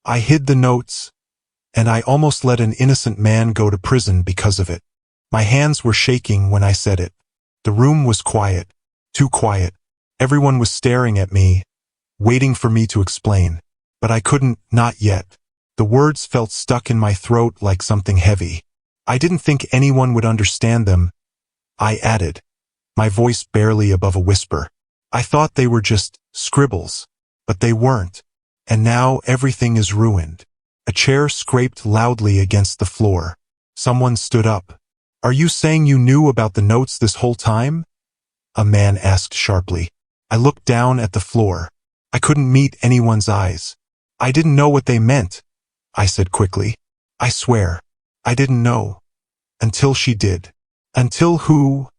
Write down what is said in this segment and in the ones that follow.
I hid the notes, and I almost let an innocent man go to prison because of it. My hands were shaking when I said it. The room was quiet, too quiet. Everyone was staring at me, waiting for me to explain. But I couldn't, not yet. The words felt stuck in my throat like something heavy. I didn't think anyone would understand them, I added, my voice barely above a whisper. I thought they were just scribbles, but they weren't. And now everything is ruined. A chair scraped loudly against the floor. Someone stood up. Are you saying you knew about the notes this whole time? A man asked sharply. I looked down at the floor. I couldn't meet anyone's eyes. I didn't know what they meant, I said quickly. I swear, I didn't know. Until she did. Until who?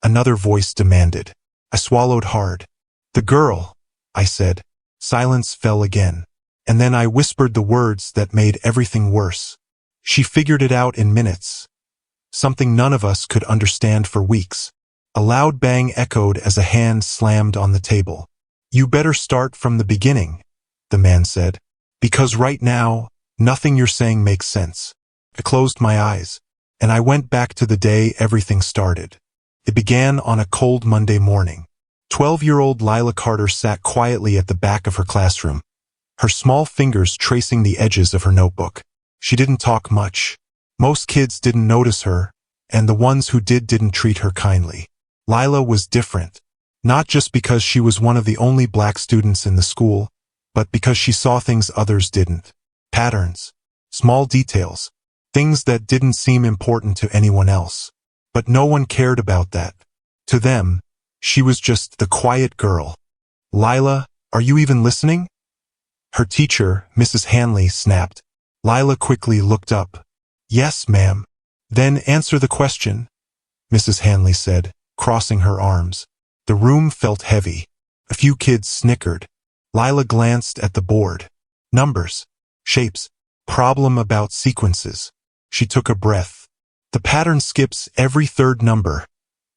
Another voice demanded. I swallowed hard. The girl, I said. Silence fell again. And then I whispered the words that made everything worse. She figured it out in minutes. Something none of us could understand for weeks. A loud bang echoed as a hand slammed on the table. You better start from the beginning, the man said. Because right now, nothing you're saying makes sense. I closed my eyes, and I went back to the day everything started. It began on a cold Monday morning. 12-year-old Lila Carter sat quietly at the back of her classroom, her small fingers tracing the edges of her notebook. She didn't talk much. Most kids didn't notice her, and the ones who did didn't treat her kindly. Lila was different, not just because she was one of the only black students in the school, but because she saw things others didn't. Patterns, small details, things that didn't seem important to anyone else. But no one cared about that. To them, she was just the quiet girl. Lila, are you even listening? Her teacher, Mrs. Hanley, snapped. Lila quickly looked up. Yes, ma'am. Then answer the question, Mrs. Hanley said, crossing her arms. The room felt heavy. A few kids snickered. Lila glanced at the board. Numbers, shapes, problem about sequences. She took a breath. The pattern skips every third number,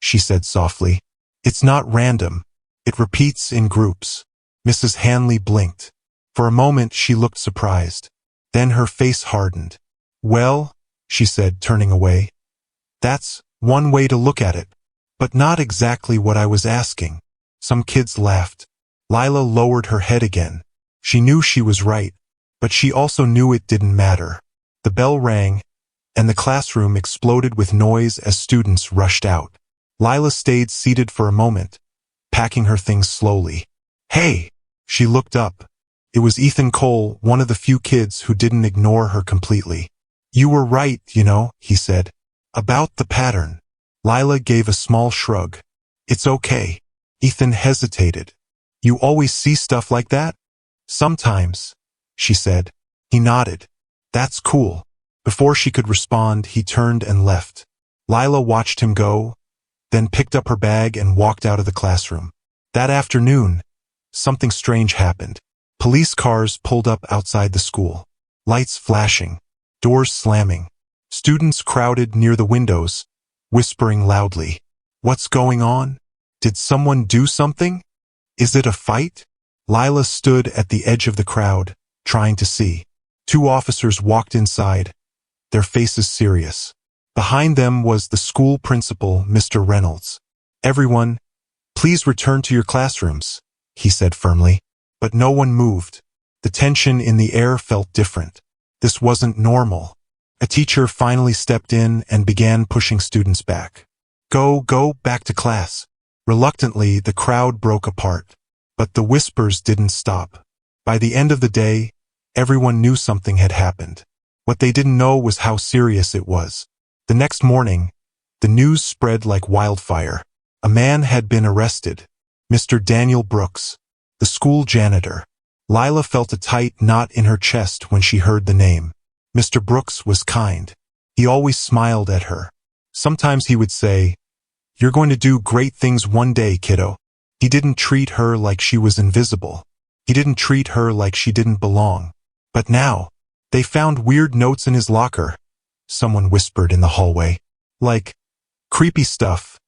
she said softly. It's not random. It repeats in groups. Mrs. Hanley blinked. For a moment she looked surprised. Then her face hardened. Well, she said, turning away. That's one way to look at it. But not exactly what I was asking. Some kids laughed. Lila lowered her head again. She knew she was right, but she also knew it didn't matter. The bell rang, and the classroom exploded with noise as students rushed out. Lila stayed seated for a moment, packing her things slowly. Hey! She looked up. It was Ethan Cole, one of the few kids who didn't ignore her completely. You were right, you know, he said. About the pattern. Lila gave a small shrug. It's okay. Ethan hesitated. You always see stuff like that? Sometimes, she said. He nodded. That's cool. Before she could respond, he turned and left. Lila watched him go, then picked up her bag and walked out of the classroom. That afternoon, something strange happened. Police cars pulled up outside the school. Lights flashing, doors slamming. Students crowded near the windows, whispering loudly. What's going on? Did someone do something? Is it a fight? Lila stood at the edge of the crowd, trying to see. 2 officers walked inside, their faces serious. Behind them was the school principal, Mr. Reynolds. Everyone, please return to your classrooms, he said firmly. But no one moved. The tension in the air felt different. This wasn't normal. A teacher finally stepped in and began pushing students back. Go back to class. Reluctantly, the crowd broke apart. But the whispers didn't stop. By the end of the day, everyone knew something had happened. What they didn't know was how serious it was. The next morning, the news spread like wildfire. A man had been arrested. Mr. Daniel Brooks, the school janitor. Lila felt a tight knot in her chest when she heard the name. Mr. Brooks was kind. He always smiled at her. Sometimes he would say, "You're going to do great things one day, kiddo." He didn't treat her like she was invisible. He didn't treat her like she didn't belong. But now, they found weird notes in his locker, someone whispered in the hallway. Like, creepy stuff,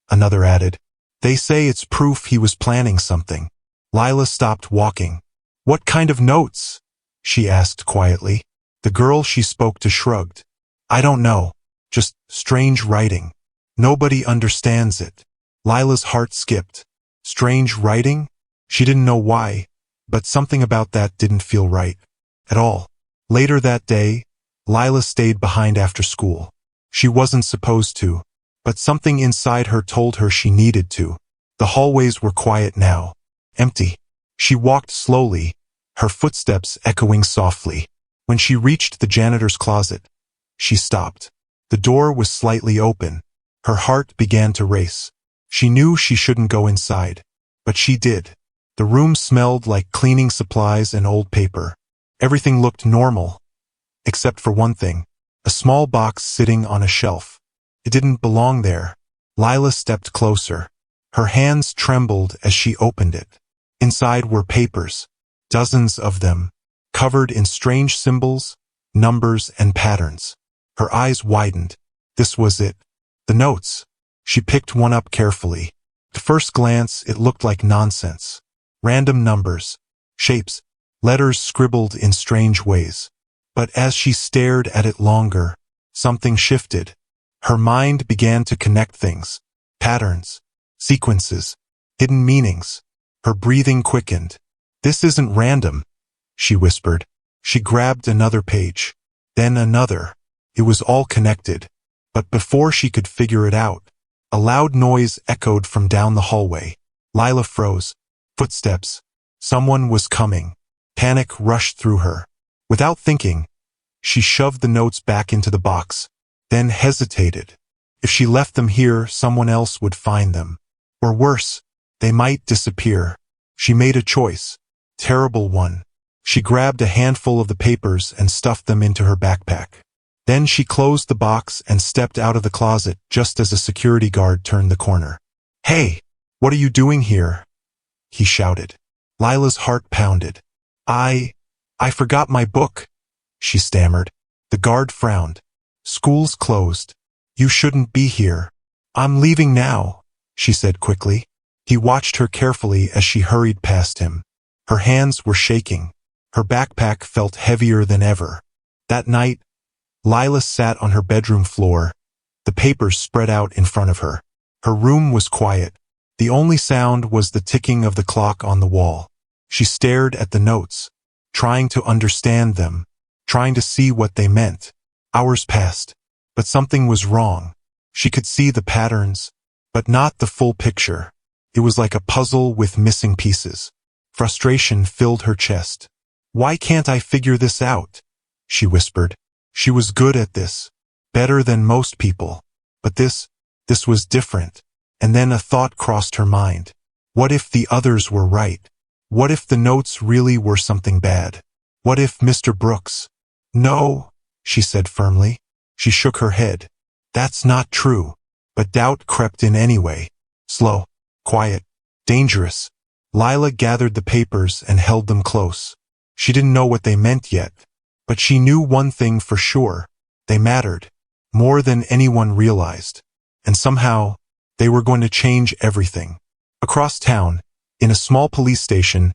another added. They say it's proof he was planning something. Lila stopped walking. What kind of notes? she asked quietly. The girl she spoke to shrugged. I don't know. Just strange writing. Nobody understands it. Lila's heart skipped. Strange writing? She didn't know why, but something about that didn't feel right. At all. Later that day, Lila stayed behind after school. She wasn't supposed to, but something inside her told her she needed to. The hallways were quiet now. Empty. She walked slowly, her footsteps echoing softly. When she reached the janitor's closet, she stopped. The door was slightly open. Her heart began to race. She knew she shouldn't go inside, but she did. The room smelled like cleaning supplies and old paper. Everything looked normal, except for one thing, a small box sitting on a shelf. It didn't belong there. Lila stepped closer. Her hands trembled as she opened it. Inside were papers, dozens of them, covered in strange symbols, numbers, and patterns. Her eyes widened. This was it. The notes. She picked one up carefully. At first glance, it looked like nonsense. Random numbers, shapes, letters scribbled in strange ways. But as she stared at it longer, something shifted. Her mind began to connect things. Patterns, sequences, hidden meanings. Her breathing quickened. This isn't random, she whispered. She grabbed another page. Then another. It was all connected. But before she could figure it out, a loud noise echoed from down the hallway. Lila froze. Footsteps. Someone was coming. Panic rushed through her. Without thinking, she shoved the notes back into the box, then hesitated. If she left them here, someone else would find them. Or worse, they might disappear. She made a choice. Terrible one. She grabbed a handful of the papers and stuffed them into her backpack. Then she closed the box and stepped out of the closet just as a security guard turned the corner. Hey, what are you doing here? He shouted. Lila's heart pounded. I forgot my book, she stammered. The guard frowned. School's closed. You shouldn't be here. I'm leaving now, she said quickly. He watched her carefully as she hurried past him. Her hands were shaking. Her backpack felt heavier than ever. That night, Lila sat on her bedroom floor, the papers spread out in front of her. Her room was quiet. The only sound was the ticking of the clock on the wall. She stared at the notes, trying to understand them, trying to see what they meant. Hours passed, but something was wrong. She could see the patterns, but not the full picture. It was like a puzzle with missing pieces. Frustration filled her chest. Why can't I figure this out? She whispered. She was good at this, better than most people. But this was different. And then a thought crossed her mind. What if the others were right? What if the notes really were something bad? What if Mr. Brooks? No, she said firmly. She shook her head. That's not true. But doubt crept in anyway. Slow, quiet, dangerous. Lila gathered the papers and held them close. She didn't know what they meant yet. But she knew one thing for sure. They mattered. More than anyone realized. And somehow, they were going to change everything. Across town, in a small police station,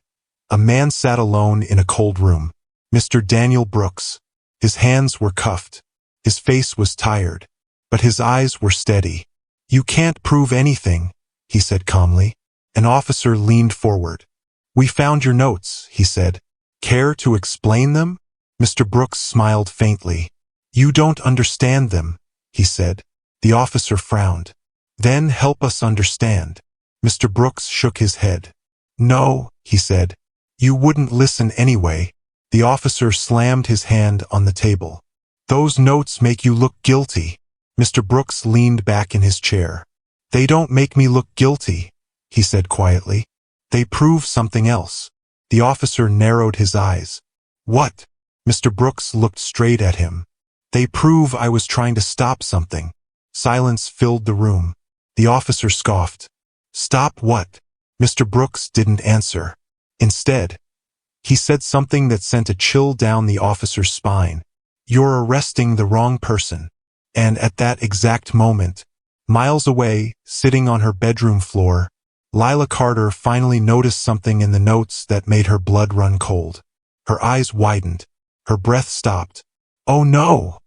a man sat alone in a cold room. Mr. Daniel Brooks. His hands were cuffed. His face was tired. But his eyes were steady. You can't prove anything, he said calmly. An officer leaned forward. We found your notes, he said. Care to explain them? Mr. Brooks smiled faintly. You don't understand them, he said. The officer frowned. Then help us understand. Mr. Brooks shook his head. No, he said. You wouldn't listen anyway. The officer slammed his hand on the table. Those notes make you look guilty. Mr. Brooks leaned back in his chair. They don't make me look guilty, he said quietly. They prove something else. The officer narrowed his eyes. What? Mr. Brooks looked straight at him. They prove I was trying to stop something. Silence filled the room. The officer scoffed. Stop what? Mr. Brooks didn't answer. Instead, he said something that sent a chill down the officer's spine. You're arresting the wrong person. And at that exact moment, miles away, sitting on her bedroom floor, Lila Carter finally noticed something in the notes that made her blood run cold. Her eyes widened. Her breath stopped. "Oh no,"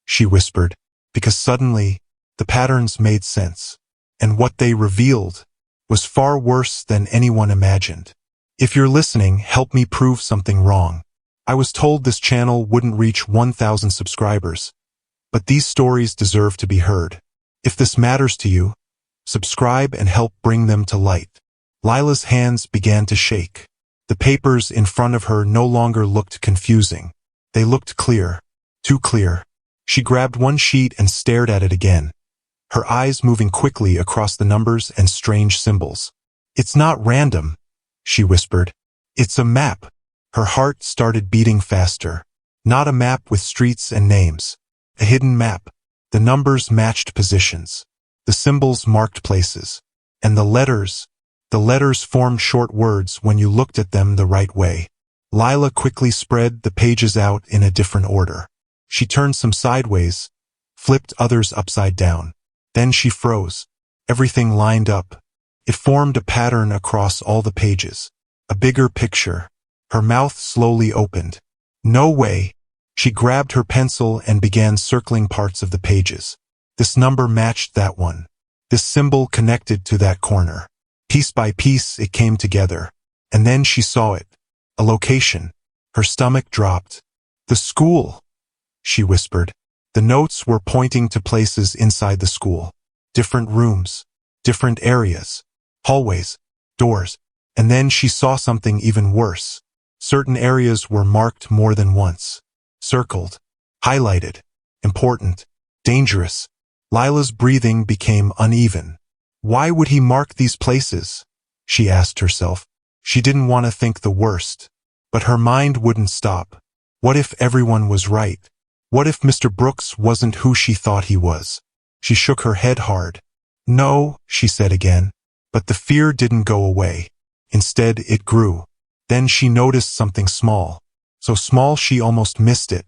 she whispered, because suddenly, the patterns made sense. And what they revealed was far worse than anyone imagined. If you're listening, help me prove something wrong. I was told this channel wouldn't reach 1,000 subscribers, but these stories deserve to be heard. If this matters to you, subscribe and help bring them to light. Lila's hands began to shake. The papers in front of her no longer looked confusing. They looked clear. Too clear. She grabbed one sheet and stared at it again, her eyes moving quickly across the numbers and strange symbols. "It's not random," she whispered. "It's a map." Her heart started beating faster. Not a map with streets and names. A hidden map. The numbers matched positions. The symbols marked places. And the letters formed short words when you looked at them the right way. Lila quickly spread the pages out in a different order. She turned some sideways, flipped others upside down. Then she froze. Everything lined up. It formed a pattern across all the pages. A bigger picture. Her mouth slowly opened. "No way." She grabbed her pencil and began circling parts of the pages. This number matched that one. This symbol connected to that corner. Piece by piece it came together. And then she saw it. A location. Her stomach dropped. "The school," she whispered. The notes were pointing to places inside the school. Different rooms. Different areas. Hallways. Doors. And then she saw something even worse. Certain areas were marked more than once. Circled. Highlighted. Important. Dangerous. Lila's breathing became uneven. Why would he mark these places? She asked herself. She didn't want to think the worst. But her mind wouldn't stop. What if everyone was right? What if Mr. Brooks wasn't who she thought he was? She shook her head hard. "No," she said again. But the fear didn't go away. Instead, it grew. Then she noticed something small. So small she almost missed it.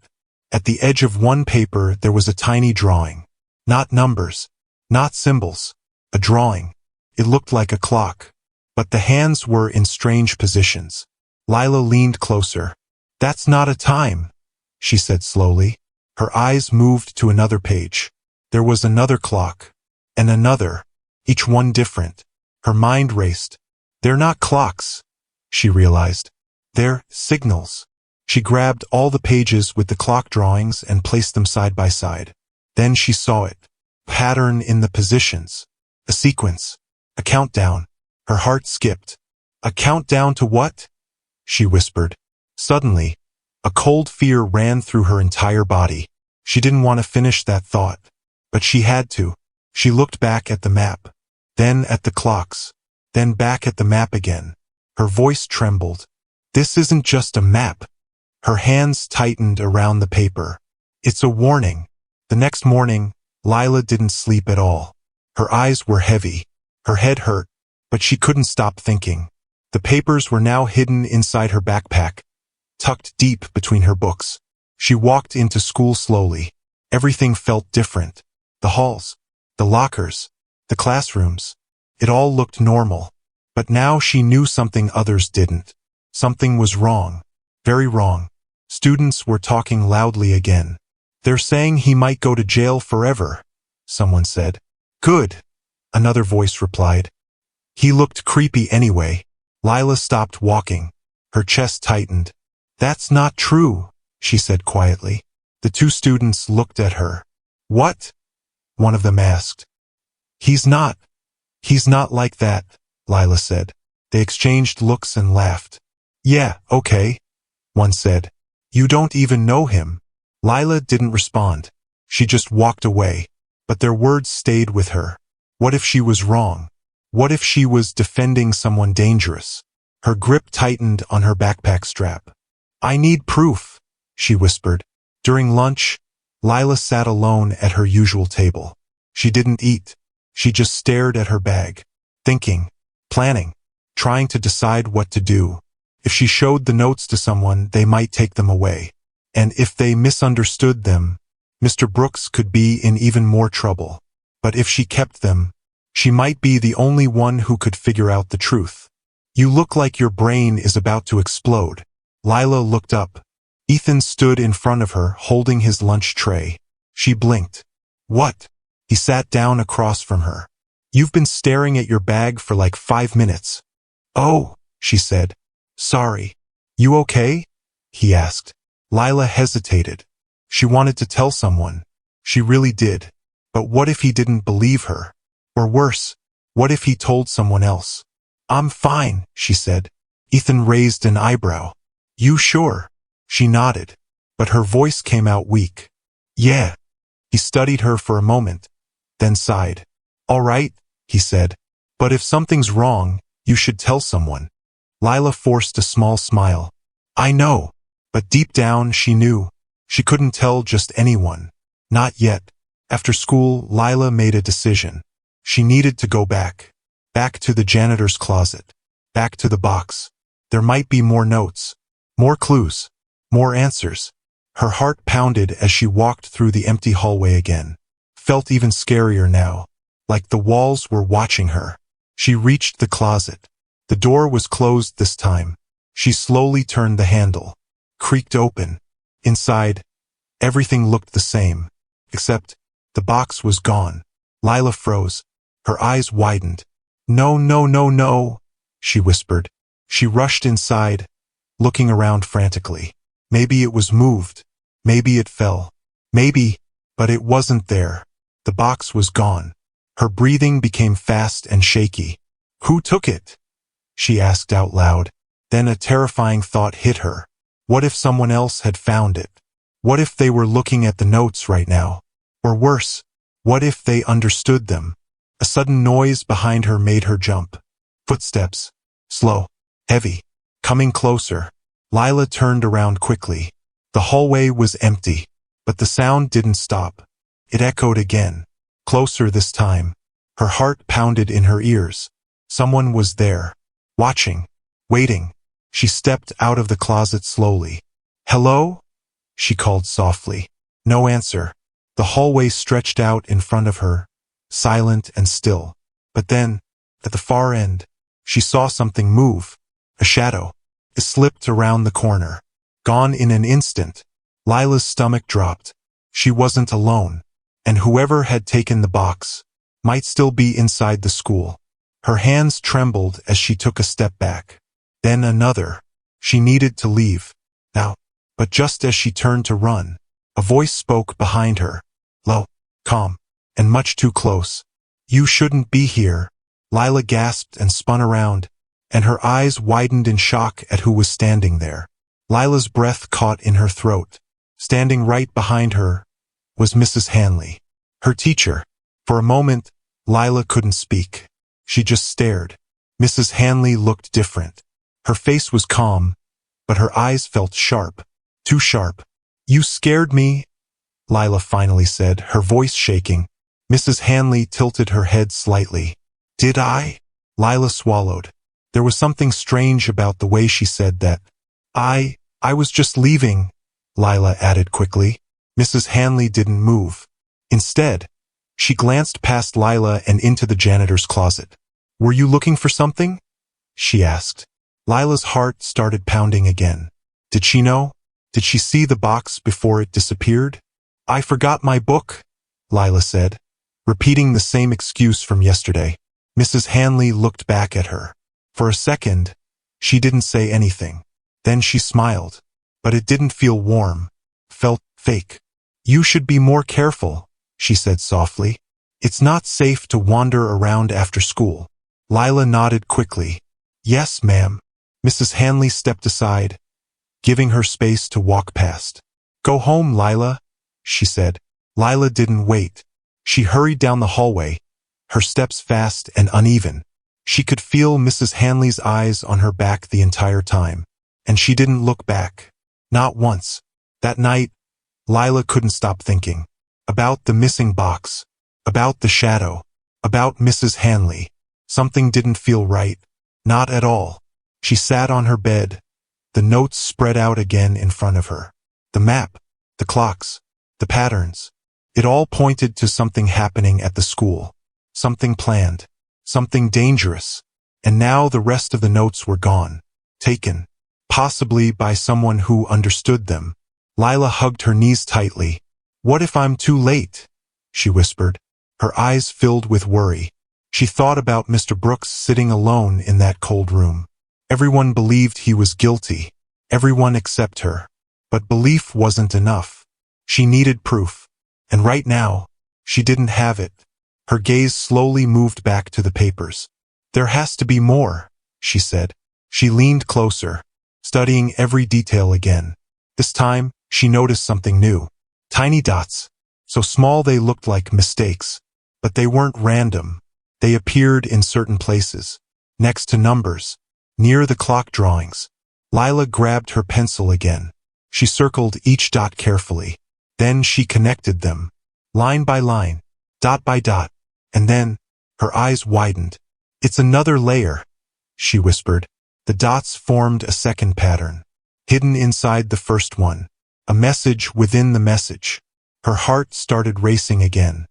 At the edge of one paper there was a tiny drawing. Not numbers. Not symbols. A drawing. It looked like a clock. But the hands were in strange positions. Lila leaned closer. "That's not a time," she said slowly. Her eyes moved to another page. There was another clock. And another. Each one different. Her mind raced. "They're not clocks," she realized. "They're signals." She grabbed all the pages with the clock drawings and placed them side by side. Then she saw it. Pattern in the positions. A sequence. A countdown. Her heart skipped. "A countdown to what?" she whispered. Suddenly, a cold fear ran through her entire body. She didn't want to finish that thought, but she had to. She looked back at the map, then at the clocks, then back at the map again. Her voice trembled. "This isn't just a map." Her hands tightened around the paper. "It's a warning." The next morning, Lila didn't sleep at all. Her eyes were heavy. Her head hurt, but she couldn't stop thinking. The papers were now hidden inside her backpack, tucked deep between her books. She walked into school slowly. Everything felt different. The halls, the lockers, the classrooms. It all looked normal. But now she knew something others didn't. Something was wrong. Very wrong. Students were talking loudly again. "They're saying he might go to jail forever," someone said. "Good," another voice replied. "He looked creepy anyway." Lila stopped walking. Her chest tightened. "That's not true," she said quietly. The two students looked at her. "What?" one of them asked. He's not like that," Lila said. They exchanged looks and laughed. "Yeah, okay," one said. "You don't even know him." Lila didn't respond. She just walked away. But their words stayed with her. What if she was wrong? What if she was defending someone dangerous? Her grip tightened on her backpack strap. "I need proof," she whispered. During lunch, Lila sat alone at her usual table. She didn't eat. She just stared at her bag, thinking, planning, trying to decide what to do. If she showed the notes to someone, they might take them away. And if they misunderstood them, Mr. Brooks could be in even more trouble. But if she kept them, she might be the only one who could figure out the truth. "You look like your brain is about to explode," Lila looked up. Ethan stood in front of her, holding his lunch tray. She blinked. What? He sat down across from her. You've been staring at your bag for like 5 minutes. Oh, she said. Sorry. You okay? He asked. Lila hesitated. She wanted to tell someone. She really did. But what if he didn't believe her? Or worse, what if he told someone else? I'm fine, she said. Ethan raised an eyebrow. You sure? She nodded. But her voice came out weak. Yeah. He studied her for a moment, then sighed. All right, he said. But if something's wrong, you should tell someone. Lila forced a small smile. I know. But deep down she knew. She couldn't tell just anyone. Not yet. After school, Lila made a decision. She needed to go back. Back to the janitor's closet. Back to the box. There might be more notes. More clues. More answers. Her heart pounded as she walked through the empty hallway again. Felt even scarier now. Like the walls were watching her. She reached the closet. The door was closed this time. She slowly turned the handle. Creaked open. Inside, everything looked the same. Except, the box was gone. Lila froze. Her eyes widened. No, no, no, no, she whispered. She rushed inside, looking around frantically. Maybe it was moved. Maybe it fell. Maybe, but it wasn't there. The box was gone. Her breathing became fast and shaky. Who took it? She asked out loud. Then a terrifying thought hit her. What if someone else had found it? What if they were looking at the notes right now? Or worse, what if they understood them? A sudden noise behind her made her jump. Footsteps. Slow. Heavy. Coming closer. Lila turned around quickly. The hallway was empty. But the sound didn't stop. It echoed again. Closer this time. Her heart pounded in her ears. Someone was there. Watching. Waiting. She stepped out of the closet slowly. Hello? She called softly. No answer. The hallway stretched out in front of her, silent and still. But then, at the far end, she saw something move. A shadow. It slipped around the corner. Gone in an instant. Lila's stomach dropped. She wasn't alone. And whoever had taken the box might still be inside the school. Her hands trembled as she took a step back. Then another. She needed to leave. Now. But just as she turned to run, a voice spoke behind her. Low, calm, and much too close. You shouldn't be here. Lila gasped and spun around, and her eyes widened in shock at who was standing there. Lila's breath caught in her throat. Standing right behind her was Mrs. Hanley, her teacher. For a moment, Lila couldn't speak. She just stared. Mrs. Hanley looked different. Her face was calm, but her eyes felt sharp. Too sharp. You scared me, Lila finally said, her voice shaking. Mrs. Hanley tilted her head slightly. Did I? Lila swallowed. There was something strange about the way she said that. I was just leaving, Lila added quickly. Mrs. Hanley didn't move. Instead, she glanced past Lila and into the janitor's closet. Were you looking for something? She asked. Lila's heart started pounding again. Did she know? Did she see the box before it disappeared? I forgot my book, Lila said, repeating the same excuse from yesterday. Mrs. Hanley looked back at her. For a second, she didn't say anything. Then she smiled. But it didn't feel warm. Felt fake. You should be more careful, she said softly. It's not safe to wander around after school. Lila nodded quickly. Yes, ma'am. Mrs. Hanley stepped aside, giving her space to walk past. Go home, Lila, she said. Lila didn't wait. She hurried down the hallway, her steps fast and uneven. She could feel Mrs. Hanley's eyes on her back the entire time, and she didn't look back. Not once. That night, Lila couldn't stop thinking. About the missing box. About the shadow. About Mrs. Hanley. Something didn't feel right. Not at all. She sat on her bed, the notes spread out again in front of her. The map, the clocks, the patterns. It all pointed to something happening at the school. Something planned. Something dangerous. And now the rest of the notes were gone. Taken. possibly by someone who understood them. Lila hugged her knees tightly. "What if I'm too late?" she whispered. Her eyes filled with worry. She thought about Mr. Brooks sitting alone in that cold room. Everyone believed he was guilty. Everyone except her. But belief wasn't enough. She needed proof. And right now, she didn't have it. Her gaze slowly moved back to the papers. "There has to be more," she said. She leaned closer, studying every detail again. This time, she noticed something new. Tiny dots. So small they looked like mistakes. But they weren't random. They appeared in certain places. Next to numbers. Near the clock drawings. Lila grabbed her pencil again. She circled each dot carefully. Then she connected them. Line by line. Dot by dot. And then, her eyes widened. "It's another layer," she whispered. The dots formed a second pattern. Hidden inside the first one. A message within the message. Her heart started racing again.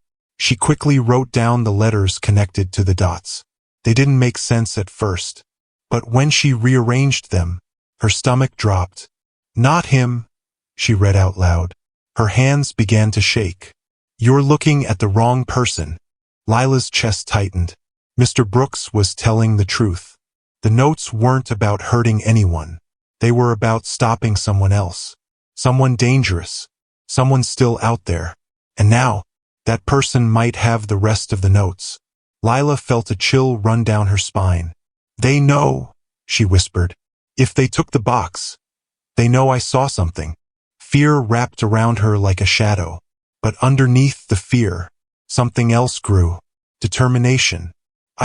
She quickly wrote down the letters connected to the dots. They didn't make sense at first. But when she rearranged them, her stomach dropped. "Not him," she read out loud. Her hands began to shake. "You're looking at the wrong person." Lila's chest tightened. Mr. Brooks was telling the truth. The notes weren't about hurting anyone. They were about stopping someone else. Someone dangerous. Someone still out there. And now, that person might have the rest of the notes. Lila felt a chill run down her spine. "They know," she whispered. "If they took the box, they know I saw something." Fear wrapped around her like a shadow. But underneath the fear, something else grew. Determination.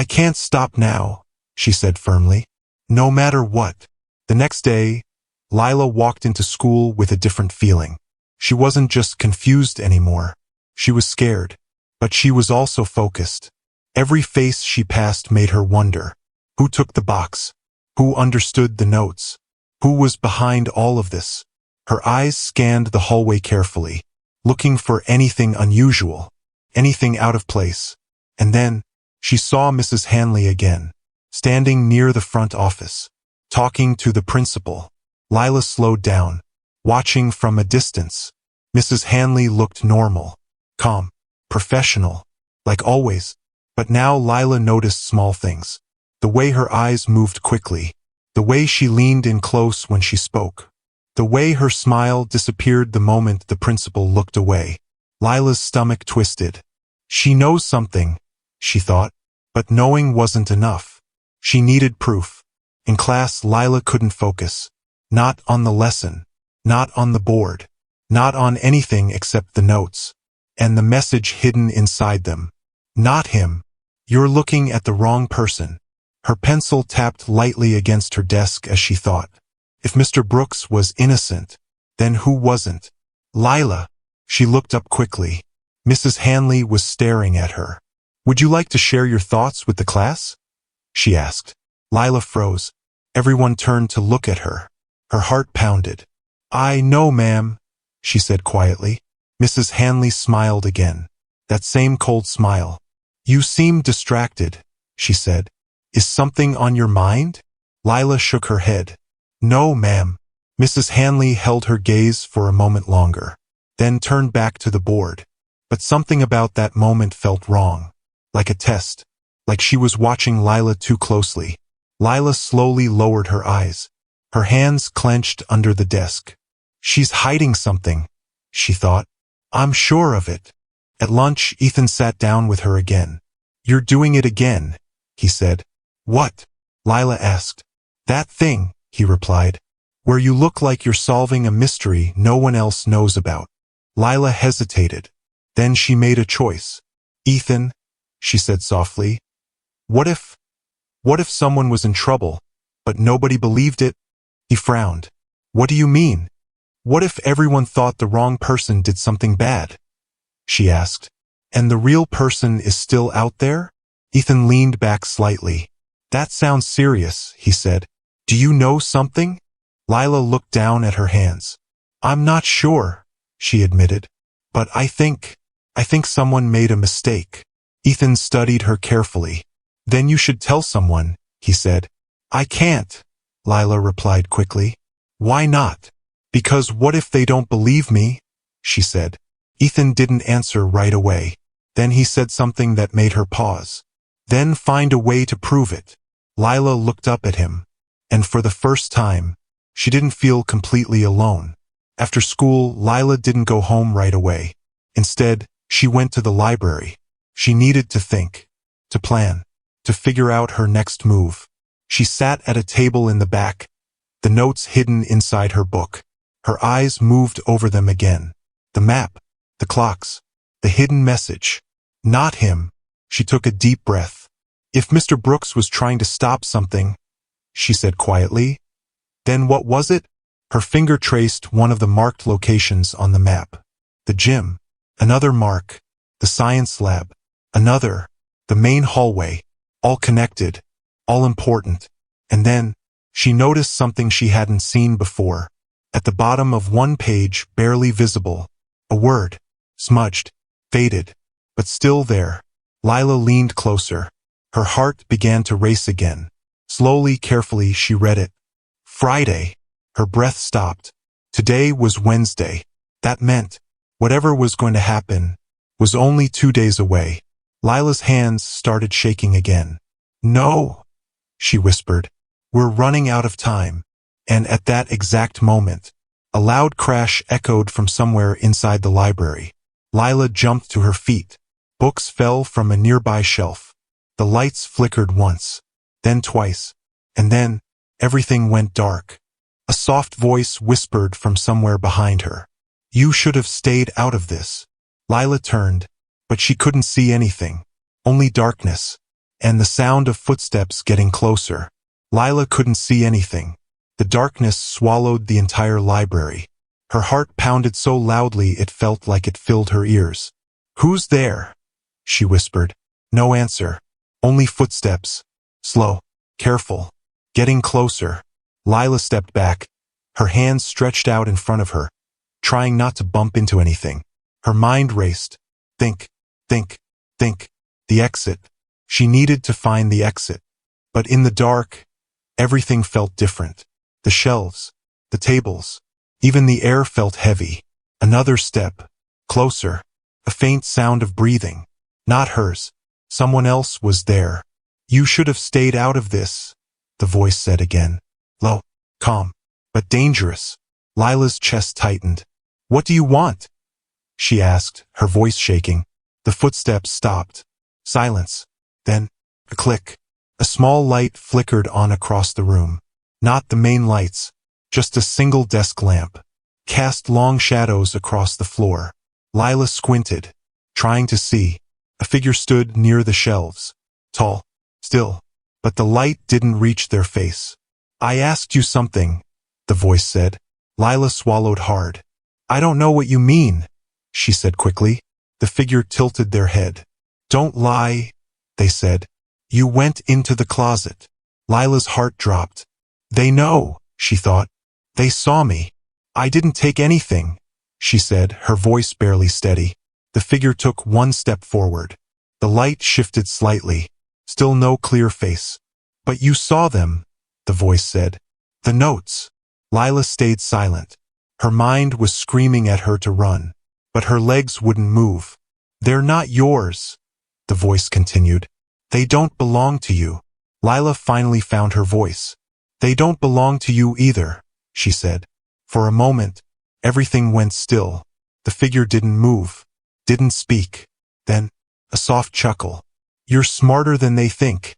"I can't stop now," she said firmly. "No matter what." The next day, Lila walked into school with a different feeling. She wasn't just confused anymore. She was scared. But she was also focused. Every face she passed made her wonder. Who took the box? Who understood the notes? Who was behind all of this? Her eyes scanned the hallway carefully, looking for anything unusual, anything out of place. And then, she saw Mrs. Hanley again, standing near the front office, talking to the principal. Lila slowed down, watching from a distance. Mrs. Hanley looked normal, calm, professional, like always. But now Lila noticed small things. The way her eyes moved quickly. The way she leaned in close when she spoke. The way her smile disappeared the moment the principal looked away. Lila's stomach twisted. She knows something, she thought. But knowing wasn't enough. She needed proof. In class, Lila couldn't focus. Not on the lesson. Not on the board. Not on anything except the notes. And the message hidden inside them. "Not him. You're looking at the wrong person." Her pencil tapped lightly against her desk as she thought. If Mr. Brooks was innocent, then who wasn't? "Lila." She looked up quickly. Mrs. Hanley was staring at her. "Would you like to share your thoughts with the class?" she asked. Lila froze. Everyone turned to look at her. Her heart pounded. "I know, ma'am," she said quietly. Mrs. Hanley smiled again. That same cold smile. "You seem distracted," she said. "Is something on your mind?" Lila shook her head. "No, ma'am." Mrs. Hanley held her gaze for a moment longer, then turned back to the board. But something about that moment felt wrong. Like a test. Like she was watching Lila too closely. Lila slowly lowered her eyes. Her hands clenched under the desk. "She's hiding something," she thought. "I'm sure of it." At lunch, Ethan sat down with her again. "You're doing it again," he said. "What?" Lila asked. "That thing," he replied. "Where you look like you're solving a mystery no one else knows about." Lila hesitated. Then she made a choice. "Ethan," she said softly, What if someone was in trouble, but nobody believed it?" He frowned. "What do you mean? What if everyone thought the wrong person did something bad?" she asked. "And the real person is still out there?" Ethan leaned back slightly. "That sounds serious," he said. "Do you know something?" Lila looked down at her hands. "I'm not sure," she admitted. "But I think someone made a mistake." Ethan studied her carefully. "Then you should tell someone," he said. "I can't," Lila replied quickly. Why not? Because what if they don't believe me? She said. Ethan didn't answer right away. Then he said something that made her pause. Then find a way to prove it. Lila looked up at him. And for the first time, she didn't feel completely alone. After school, Lila didn't go home right away. Instead, she went to the library. She needed to think, to plan, to figure out her next move. She sat at a table in the back, the notes hidden inside her book. Her eyes moved over them again. The map, the clocks, the hidden message. Not him. She took a deep breath. If Mr. Brooks was trying to stop something, she said quietly, then what was it? Her finger traced one of the marked locations on the map. The gym, another mark, the science lab, another, the main hallway, all connected, all important. And then, she noticed something she hadn't seen before. At the bottom of one page, barely visible, a word, smudged, faded, but still there. Lila leaned closer. Her heart began to race again. Slowly, carefully, she read it. Friday. Her breath stopped. Today was Wednesday. That meant, whatever was going to happen, was only 2 days away. Lila's hands started shaking again. No, she whispered. We're running out of time. And at that exact moment, a loud crash echoed from somewhere inside the library. Lila jumped to her feet. Books fell from a nearby shelf. The lights flickered once, then twice, and then everything went dark. A soft voice whispered from somewhere behind her. You should have stayed out of this. Lila turned, but she couldn't see anything. Only darkness, and the sound of footsteps getting closer. Lila couldn't see anything. The darkness swallowed the entire library. Her heart pounded so loudly it felt like it filled her ears. Who's there? She whispered. No answer. Only footsteps. Slow, careful, getting closer. Lila stepped back, her hands stretched out in front of her, trying not to bump into anything. Her mind raced. Think, think, think. The exit. She needed to find the exit. But in the dark, everything felt different. The shelves, the tables, even the air felt heavy. Another step. Closer. A faint sound of breathing. Not hers. Someone else was there. You should have stayed out of this, the voice said again. Low, calm, but dangerous. Lila's chest tightened. What do you want? She asked, her voice shaking. The footsteps stopped. Silence. Then, a click. A small light flickered on across the room. Not the main lights, just a single desk lamp. Cast long shadows across the floor. Lila squinted, trying to see. A figure stood near the shelves. Tall, still, but the light didn't reach their face. I asked you something, the voice said. Lila swallowed hard. I don't know what you mean, she said quickly. The figure tilted their head. Don't lie, they said. You went into the closet. Lila's heart dropped. They know, she thought. They saw me. I didn't take anything, she said, her voice barely steady. The figure took one step forward. The light shifted slightly. Still no clear face. But you saw them, the voice said. The notes. Lila stayed silent. Her mind was screaming at her to run, but her legs wouldn't move. They're not yours, the voice continued. They don't belong to you. Lila finally found her voice. They don't belong to you either, she said. For a moment, everything went still. The figure didn't move, didn't speak. Then, a soft chuckle. You're smarter than they think,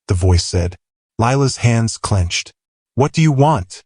the voice said. Lila's hands clenched. What do you want?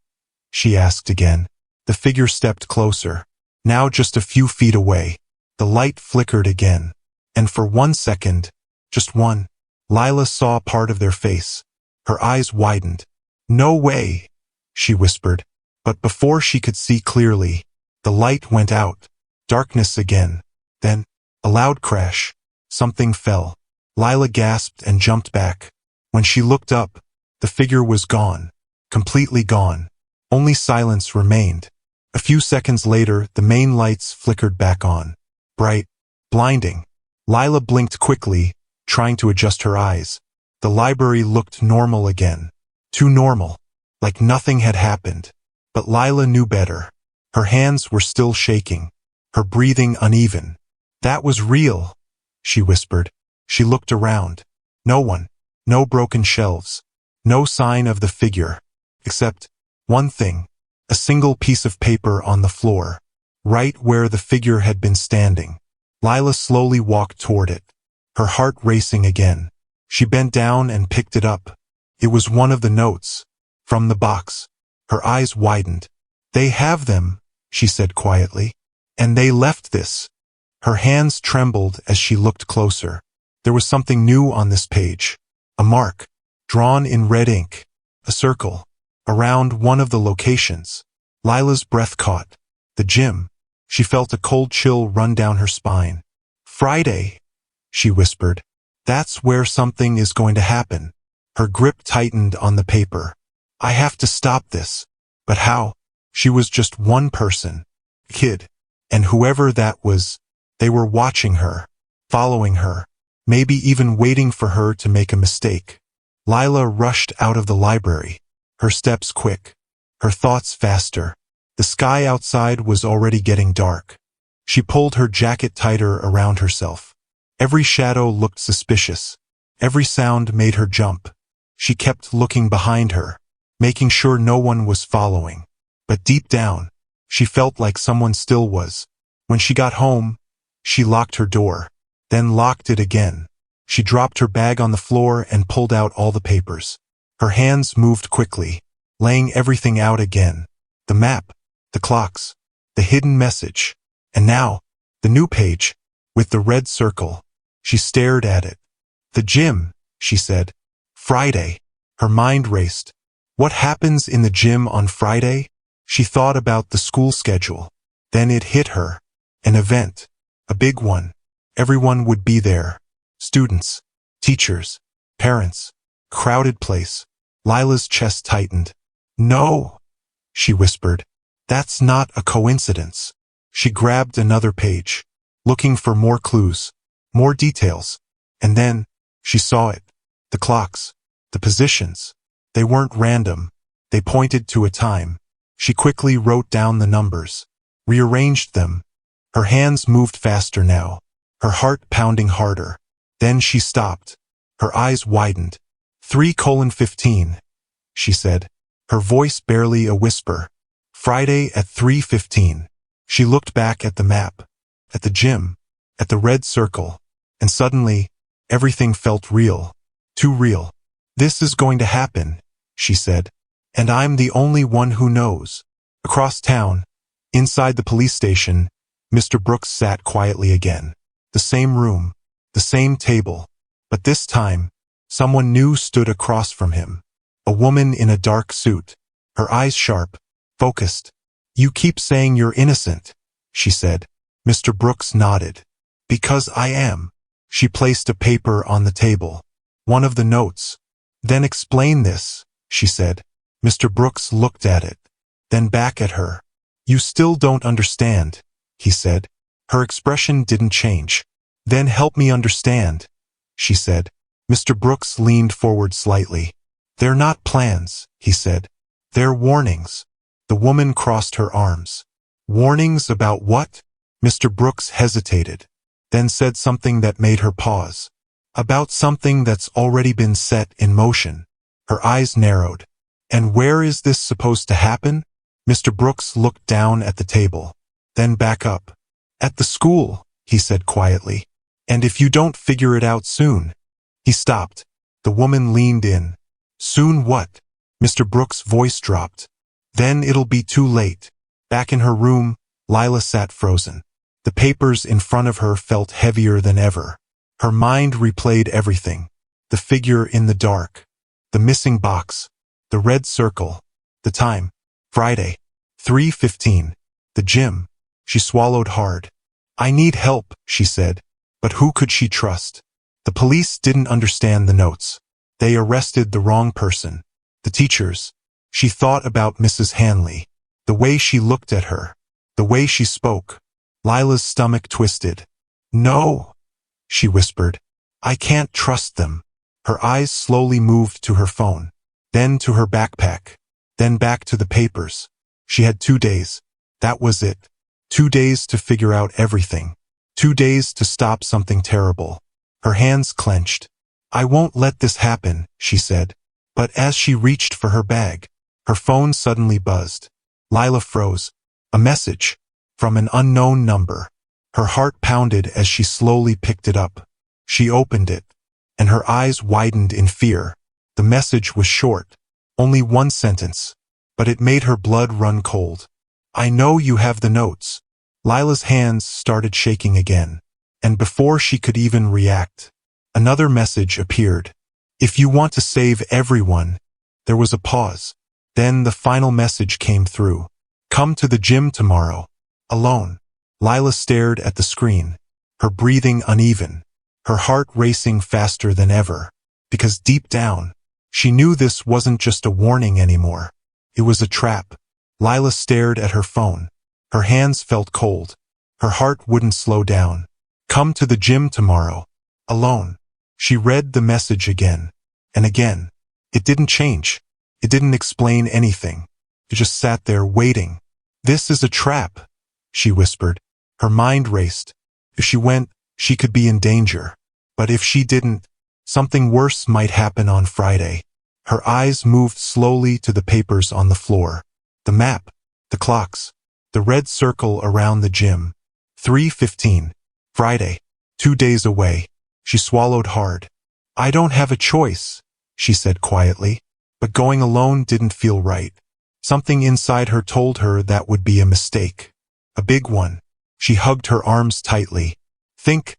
She asked again. The figure stepped closer, now just a few feet away. The light flickered again. And for 1 second, just one, Lila saw part of their face. Her eyes widened. No way, she whispered. But before she could see clearly, the light went out. Darkness again. Then, a loud crash. Something fell. Lila gasped and jumped back. When she looked up, the figure was gone. Completely gone. Only silence remained. A few seconds later, the main lights flickered back on. Bright. Blinding. Lila blinked quickly, trying to adjust her eyes. The library looked normal again. Too normal. Like nothing had happened. But Lila knew better. Her hands were still shaking, her breathing uneven. That was real, she whispered. She looked around. No one. No broken shelves. No sign of the figure. Except one thing. A single piece of paper on the floor, right where the figure had been standing. Lila slowly walked toward it, her heart racing again. She bent down and picked it up. It was one of the notes, from the box. Her eyes widened. They have them, she said quietly. And they left this. Her hands trembled as she looked closer. There was something new on this page. A mark, drawn in red ink. A circle, around one of the locations. Lila's breath caught. The gym. She felt a cold chill run down her spine. Friday, she whispered. That's where something is going to happen. Her grip tightened on the paper. I have to stop this. But how? She was just one person. A kid. And whoever that was, they were watching her, following her, maybe even waiting for her to make a mistake. Lila rushed out of the library, her steps quick, her thoughts faster. The sky outside was already getting dark. She pulled her jacket tighter around herself. Every shadow looked suspicious. Every sound made her jump. She kept looking behind her, making sure no one was following. But deep down, she felt like someone still was. When she got home, she locked her door, then locked it again. She dropped her bag on the floor and pulled out all the papers. Her hands moved quickly, laying everything out again. The map, the clocks, the hidden message. And now, the new page, with the red circle. She stared at it. The gym, she said. Friday. Her mind raced. What happens in the gym on Friday? She thought about the school schedule. Then it hit her. An event. A big one. Everyone would be there. Students, teachers, parents. Crowded place. Lila's chest tightened. No, she whispered. That's not a coincidence. She grabbed another page, looking for more clues, more details. And then, she saw it. The clocks, the positions. They weren't random. They pointed to a time. She quickly wrote down the numbers, rearranged them. Her hands moved faster now, her heart pounding harder. Then she stopped. Her eyes widened. 3:15, she said, her voice barely a whisper. Friday at 3:15. She looked back at the map, at the gym, at the red circle, and suddenly, everything felt real. Too real. This is going to happen, she said. And I'm the only one who knows. Across town, inside the police station, Mr. Brooks sat quietly again. The same room, the same table. But this time, someone new stood across from him. A woman in a dark suit, her eyes sharp, focused. You keep saying you're innocent, she said. Mr. Brooks nodded. Because I am. She placed a paper on the table. One of the notes. Then explain this, she said. Mr. Brooks looked at it, then back at her. You still don't understand, he said. Her expression didn't change. Then help me understand, she said. Mr. Brooks leaned forward slightly. They're not plans, he said. They're warnings. The woman crossed her arms. Warnings about what? Mr. Brooks hesitated, then said something that made her pause. About something that's already been set in motion. Her eyes narrowed. And where is this supposed to happen? Mr. Brooks looked down at the table, then back up. At the school, he said quietly. And if you don't figure it out soon. He stopped. The woman leaned in. Soon what? Mr. Brooks' voice dropped. Then it'll be too late. Back in her room, Lila sat frozen. The papers in front of her felt heavier than ever. Her mind replayed everything. The figure in the dark. The missing box. The red circle. The time. Friday. 3:15. The gym. She swallowed hard. I need help, she said. But who could she trust? The police didn't understand the notes. They arrested the wrong person. The teachers. She thought about Mrs. Hanley. The way she looked at her. The way she spoke. Lila's stomach twisted. No, she whispered. I can't trust them. Her eyes slowly moved to her phone, then to her backpack, then back to the papers. She had 2 days. That was it. 2 days to figure out everything. 2 days to stop something terrible. Her hands clenched. I won't let this happen, she said. But as she reached for her bag, her phone suddenly buzzed. Lila froze. A message. From an unknown number. Her heart pounded as she slowly picked it up. She opened it, and her eyes widened in fear. The message was short. Only one sentence. But it made her blood run cold. I know you have the notes. Lila's hands started shaking again. And before she could even react, another message appeared. If you want to save everyone. There was a pause. Then the final message came through. Come to the gym tomorrow. Alone. Lila stared at the screen, her breathing uneven, her heart racing faster than ever. Because deep down, she knew this wasn't just a warning anymore. It was a trap. Lila stared at her phone. Her hands felt cold. Her heart wouldn't slow down. Come to the gym tomorrow. Alone. She read the message again. And again. It didn't change. It didn't explain anything. It just sat there waiting. This is a trap, she whispered. Her mind raced. If she went, she could be in danger. But if she didn't, something worse might happen on Friday. Her eyes moved slowly to the papers on the floor. The map, the clocks, the red circle around the gym. 3:15. Friday. 2 days away. She swallowed hard. I don't have a choice, she said quietly. But going alone didn't feel right. Something inside her told her that would be a mistake. A big one. She hugged her arms tightly. Think.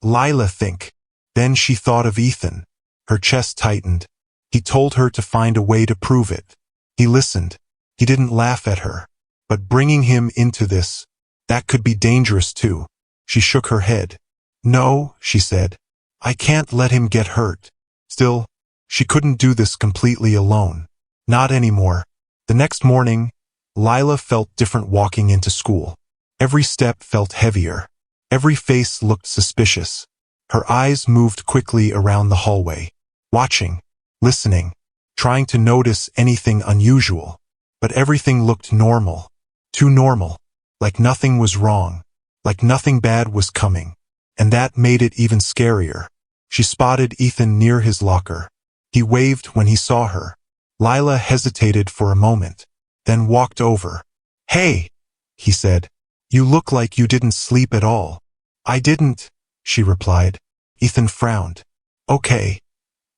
Lila, think. Then she thought of Ethan. Her chest tightened. He told her to find a way to prove it. He listened. He didn't laugh at her. But bringing him into this, that could be dangerous too. She shook her head. No, she said. I can't let him get hurt. Still, she couldn't do this completely alone. Not anymore. The next morning, Lila felt different walking into school. Every step felt heavier. Every face looked suspicious. Her eyes moved quickly around the hallway, watching, listening, trying to notice anything unusual. But everything looked normal. Too normal. Like nothing was wrong. Like nothing bad was coming. And that made it even scarier. She spotted Ethan near his locker. He waved when he saw her. Lila hesitated for a moment, then walked over. Hey, he said. You look like you didn't sleep at all. I didn't, she replied. Ethan frowned. Okay.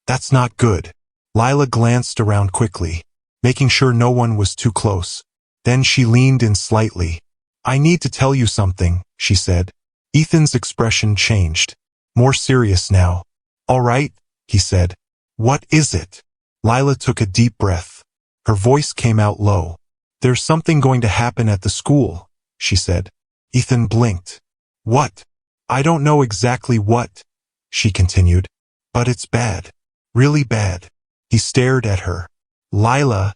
That's not good. Lila glanced around quickly, making sure no one was too close. Then she leaned in slightly. I need to tell you something, she said. Ethan's expression changed. More serious now. All right, he said. What is it? Lila took a deep breath. Her voice came out low. There's something going to happen at the school, she said. Ethan blinked. What? I don't know exactly what, she continued. But it's bad. Really bad. He stared at her. Lila,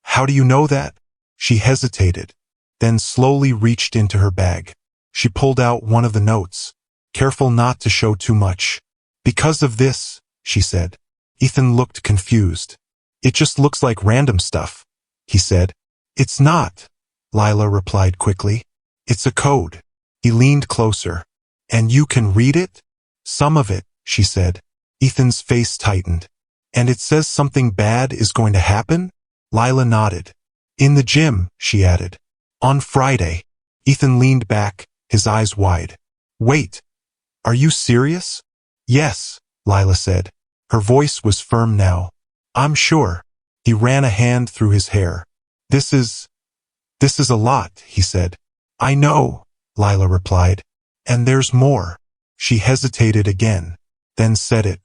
how do you know that? She hesitated, then slowly reached into her bag. She pulled out one of the notes, careful not to show too much. Because of this, she said. Ethan looked confused. It just looks like random stuff, he said. It's not, Lila replied quickly. It's a code. He leaned closer. And you can read it? Some of it, she said. Ethan's face tightened. And it says something bad is going to happen? Lila nodded. In the gym, she added. On Friday. Ethan leaned back, his eyes wide. Wait. Are you serious? Yes, Lila said. Her voice was firm now. I'm sure. He ran a hand through his hair. This is a lot, he said. I know, Lila replied. And there's more. She hesitated again, then said it.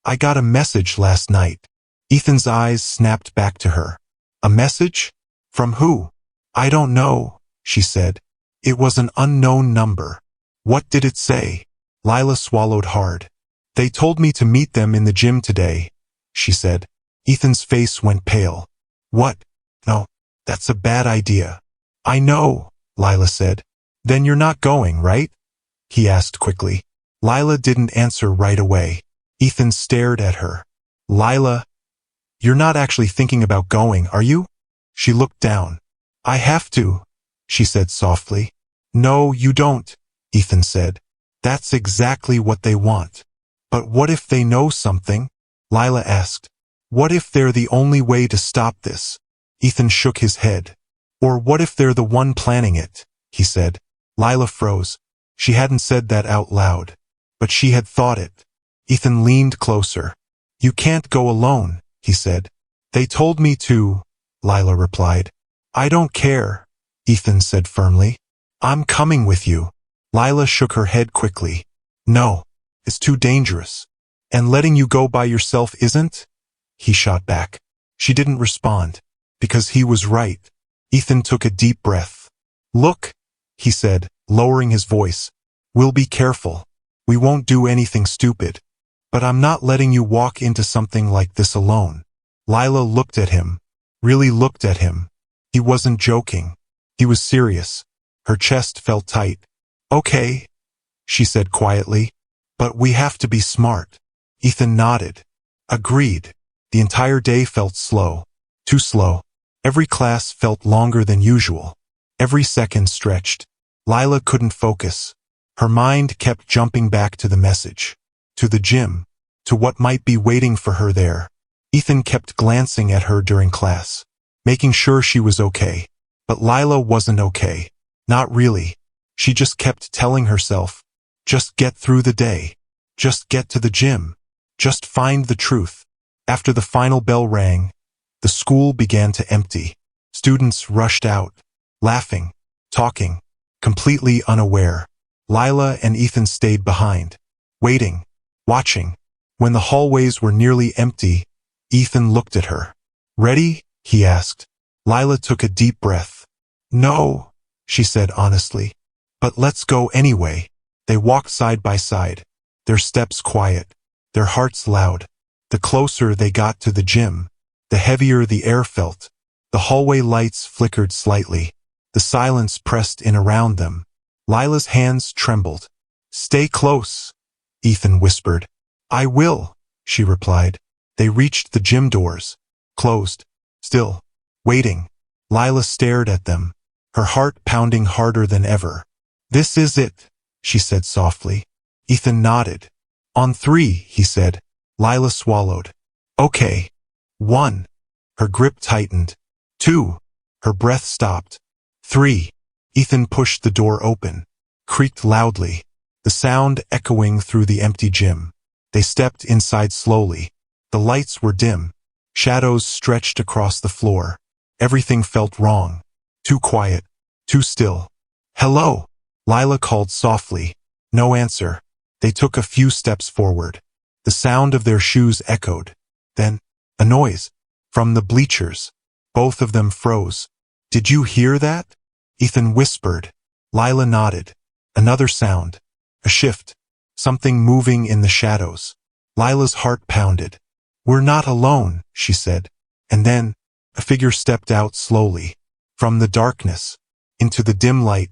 I got a message last night. Ethan's eyes snapped back to her. A message? From who? I don't know, she said. It was an unknown number. What did it say? Lila swallowed hard. They told me to meet them in the gym today, she said. Ethan's face went pale. What? No, that's a bad idea. I know, Lila said. Then you're not going, right? He asked quickly. Lila didn't answer right away. Ethan stared at her. Lila, you're not actually thinking about going, are you? She looked down. I have to, she said softly. No, you don't, Ethan said. That's exactly what they want. But what if they know something? Lila asked. What if they're the only way to stop this? Ethan shook his head. Or what if they're the one planning it? He said. Lila froze. She hadn't said that out loud, but she had thought it. Ethan leaned closer. You can't go alone, he said. They told me to, Lila replied. I don't care, Ethan said firmly. I'm coming with you. Lila shook her head quickly. No, it's too dangerous. And letting you go by yourself isn't? He shot back. She didn't respond, because he was right. Ethan took a deep breath. Look, he said, lowering his voice. We'll be careful. We won't do anything stupid. But I'm not letting you walk into something like this alone. Lila looked at him. Really looked at him. He wasn't joking. He was serious. Her chest felt tight. Okay, she said quietly. But we have to be smart. Ethan nodded. Agreed. The entire day felt slow. Too slow. Every class felt longer than usual. Every second stretched. Lila couldn't focus. Her mind kept jumping back to the message. To the gym. To what might be waiting for her there. Ethan kept glancing at her during class, making sure she was okay. But Lila wasn't okay. Not really. She just kept telling herself, just get through the day. Just get to the gym. Just find the truth. After the final bell rang, the school began to empty. Students rushed out, laughing, talking, completely unaware. Lila and Ethan stayed behind, waiting, watching. When the hallways were nearly empty, Ethan looked at her. Ready? He asked. Lila took a deep breath. No, she said honestly. But let's go anyway. They walked side by side, their steps quiet, their hearts loud. The closer they got to the gym, the heavier the air felt. The hallway lights flickered slightly. The silence pressed in around them. Lila's hands trembled. Stay close, Ethan whispered. I will, she replied. They reached the gym doors. Closed. Still. Waiting. Lila stared at them, her heart pounding harder than ever. This is it, she said softly. Ethan nodded. On 3, he said. Lila swallowed. Okay. 1. Her grip tightened. 2. Her breath stopped. 3. Ethan pushed the door open. Creaked loudly. The sound echoing through the empty gym. They stepped inside slowly. The lights were dim. Shadows stretched across the floor. Everything felt wrong. Too quiet. Too still. Hello, Lila called softly. No answer. They took a few steps forward. The sound of their shoes echoed. Then, a noise. From the bleachers. Both of them froze. Did you hear that? Ethan whispered. Lila nodded. Another sound. A shift. Something moving in the shadows. Lila's heart pounded. We're not alone, she said. And then, a figure stepped out slowly. From the darkness. Into the dim light.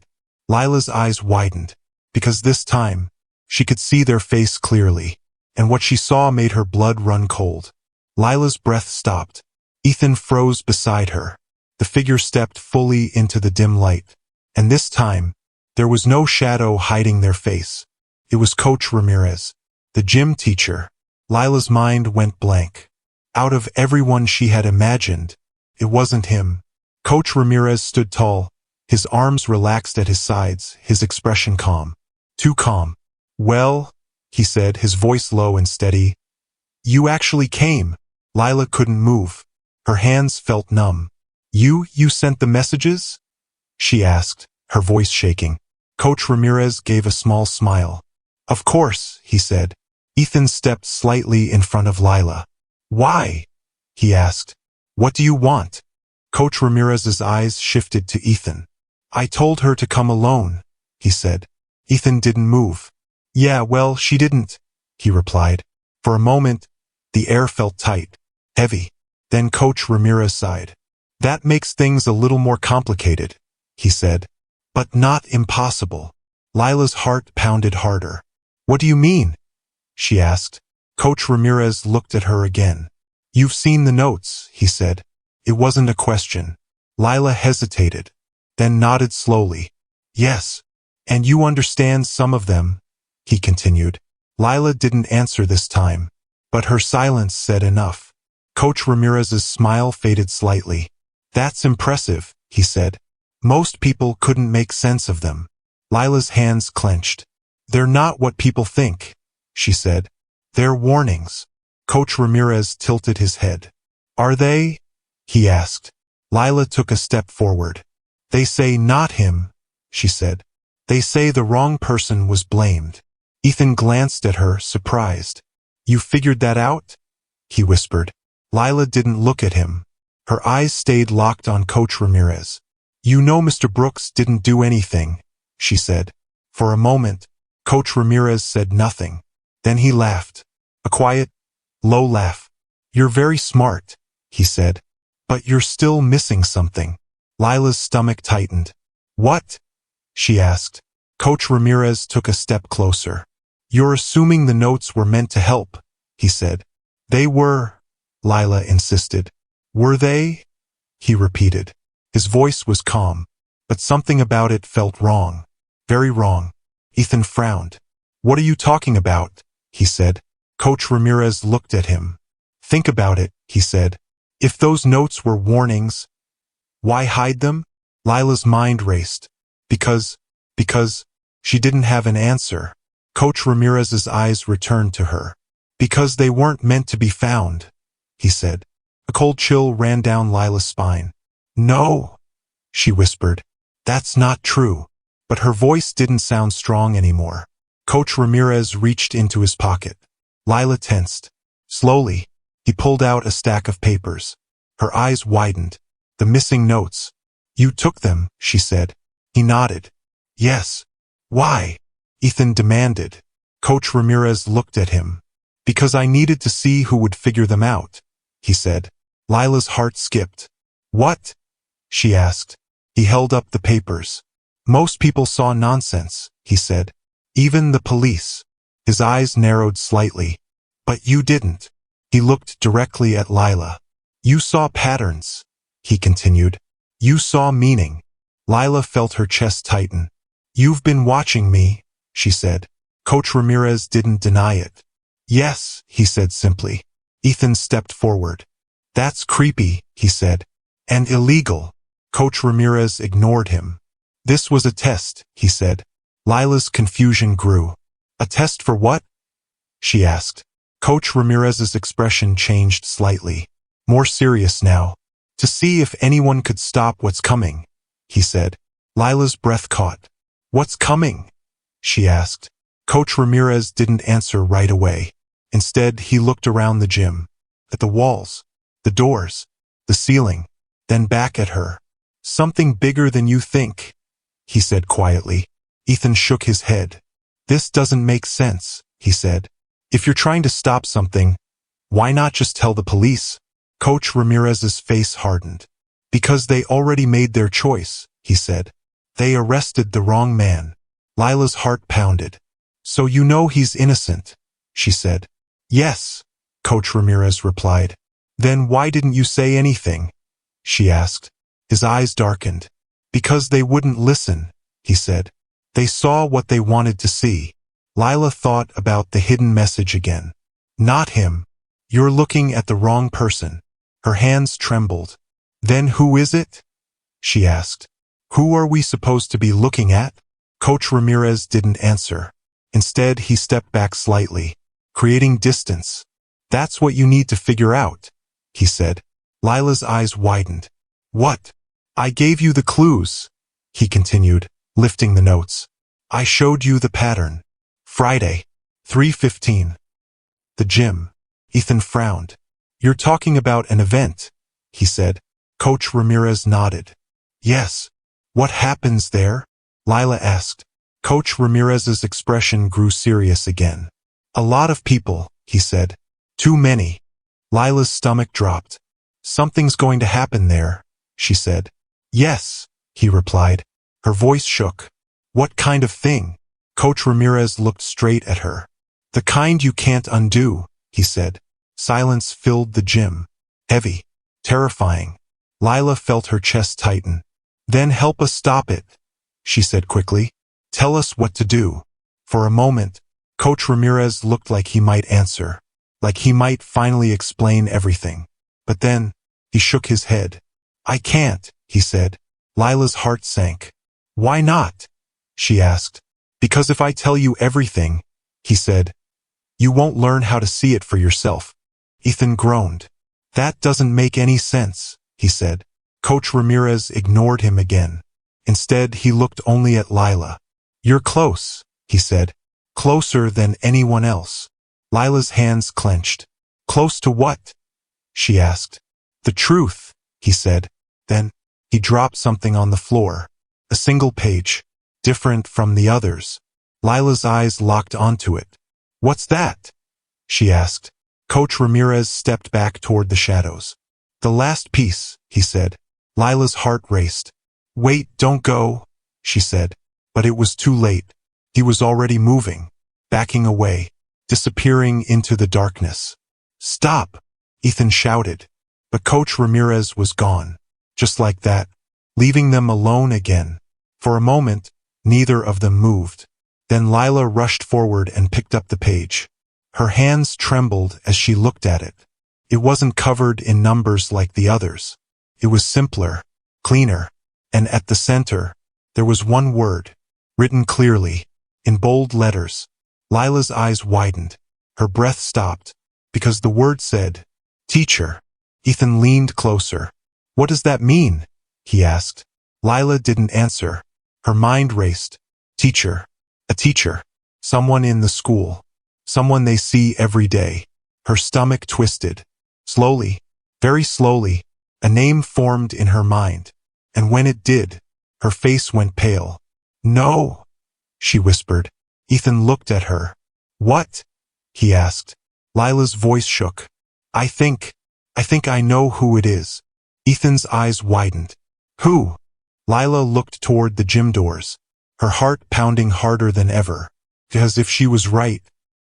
Lila's eyes widened. Because this time, she could see their face clearly. And what she saw made her blood run cold. Lila's breath stopped. Ethan froze beside her. The figure stepped fully into the dim light. And this time, there was no shadow hiding their face. It was Coach Ramirez, the gym teacher. Lila's mind went blank. Out of everyone she had imagined, it wasn't him. Coach Ramirez stood tall, his arms relaxed at his sides, his expression calm. Too calm. Well, he said, his voice low and steady. You actually came. Lila couldn't move. Her hands felt numb. You sent the messages? She asked, her voice shaking. Coach Ramirez gave a small smile. Of course, he said. Ethan stepped slightly in front of Lila. Why? He asked. What do you want? Coach Ramirez's eyes shifted to Ethan. I told her to come alone, he said. Ethan didn't move. Yeah, well, she didn't, he replied. For a moment, the air felt tight, heavy. Then Coach Ramirez sighed. That makes things a little more complicated, he said. But not impossible. Lila's heart pounded harder. What do you mean? She asked. Coach Ramirez looked at her again. You've seen the notes, he said. It wasn't a question. Lila hesitated, then nodded slowly. Yes. And you understand some of them, he continued. Lila didn't answer this time, but her silence said enough. Coach Ramirez's smile faded slightly. That's impressive, he said. Most people couldn't make sense of them. Lila's hands clenched. They're not what people think, she said. They're warnings. Coach Ramirez tilted his head. Are they? He asked. Lila took a step forward. They say not him, she said. They say the wrong person was blamed. Ethan glanced at her, surprised. You figured that out? He whispered. Lila didn't look at him. Her eyes stayed locked on Coach Ramirez. You know Mr. Brooks didn't do anything, she said. For a moment, Coach Ramirez said nothing. Then he laughed. A quiet, low laugh. You're very smart, he said. But you're still missing something. Lila's stomach tightened. What? She asked. Coach Ramirez took a step closer. You're assuming the notes were meant to help, he said. They were, Lila insisted. Were they? He repeated. His voice was calm, but something about it felt wrong. Very wrong. Ethan frowned. What are you talking about? He said. Coach Ramirez looked at him. Think about it, he said. If those notes were warnings, why hide them? Lila's mind raced. Because she didn't have an answer. Coach Ramirez's eyes returned to her. Because they weren't meant to be found, he said. A cold chill ran down Lila's spine. No, she whispered. That's not true. But her voice didn't sound strong anymore. Coach Ramirez reached into his pocket. Lila tensed. Slowly, he pulled out a stack of papers. Her eyes widened. The missing notes. You took them, she said. He nodded. Yes. Why? Ethan demanded. Coach Ramirez looked at him. Because I needed to see who would figure them out, he said. Lila's heart skipped. What? She asked. He held up the papers. Most people saw nonsense, he said. Even the police. His eyes narrowed slightly. But you didn't. He looked directly at Lila. You saw patterns, he continued. You saw meaning. Lila felt her chest tighten. You've been watching me, she said. Coach Ramirez didn't deny it. Yes, he said simply. Ethan stepped forward. That's creepy, he said. And illegal. Coach Ramirez ignored him. This was a test, he said. Lila's confusion grew. A test for what? She asked. Coach Ramirez's expression changed slightly. More serious now. To see if anyone could stop what's coming, he said. Lila's breath caught. What's coming? She asked. Coach Ramirez didn't answer right away. Instead, he looked around the gym. At the walls, the doors, the ceiling, then back at her. Something bigger than you think, he said quietly. Ethan shook his head. This doesn't make sense, he said. If you're trying to stop something, why not just tell the police? Coach Ramirez's face hardened. Because they already made their choice, he said. They arrested the wrong man. Lila's heart pounded. So you know he's innocent, she said. Yes, Coach Ramirez replied. Then why didn't you say anything? She asked. His eyes darkened. Because they wouldn't listen, he said. They saw what they wanted to see. Lila thought about the hidden message again. Not him. You're looking at the wrong person. Her hands trembled. Then who is it? She asked. Who are we supposed to be looking at? Coach Ramirez didn't answer. Instead, he stepped back slightly, creating distance. That's what you need to figure out, he said. Lila's eyes widened. What? I gave you the clues, he continued, lifting the notes. I showed you the pattern. Friday, 3:15. The gym. Ethan frowned. You're talking about an event, he said. Coach Ramirez nodded. Yes. What happens there? Lila asked. Coach Ramirez's expression grew serious again. A lot of people, he said. Too many. Lila's stomach dropped. Something's going to happen there, she said. Yes, he replied. Her voice shook. What kind of thing? Coach Ramirez looked straight at her. The kind you can't undo, he said. Silence filled the gym. Heavy. Terrifying. Lila felt her chest tighten. Then help us stop it, she said quickly. Tell us what to do. For a moment, Coach Ramirez looked like he might answer, like he might finally explain everything. But then, he shook his head. I can't, he said. Lila's heart sank. Why not? She asked. Because if I tell you everything, he said, you won't learn how to see it for yourself. Ethan groaned. That doesn't make any sense, he said. Coach Ramirez ignored him again. Instead, he looked only at Lila. You're close, he said. Closer than anyone else. Lila's hands clenched. Close to what? She asked. The truth, he said. Then, he dropped something on the floor. A single page. Different from the others. Lila's eyes locked onto it. What's that? She asked. Coach Ramirez stepped back toward the shadows. The last piece, he said. Lila's heart raced. Wait, don't go, she said. But it was too late. He was already moving, backing away, disappearing into the darkness. Stop, Ethan shouted. But Coach Ramirez was gone. Just like that, leaving them alone again. For a moment, neither of them moved. Then Lila rushed forward and picked up the page. Her hands trembled as she looked at it. It wasn't covered in numbers like the others. It was simpler, cleaner, and at the center, there was one word, written clearly, in bold letters. Lila's eyes widened. Her breath stopped, because the word said, Teacher. Ethan leaned closer. What does that mean? He asked. Lila didn't answer. Her mind raced. Teacher. A teacher. Someone in the school. Someone they see every day. Her stomach twisted. Slowly, very slowly, a name formed in her mind. And when it did, her face went pale. No, she whispered. Ethan looked at her. What? He asked. Lila's voice shook. I think I know who it is. Ethan's eyes widened. Who? Lila looked toward the gym doors, her heart pounding harder than ever. Because if she was right,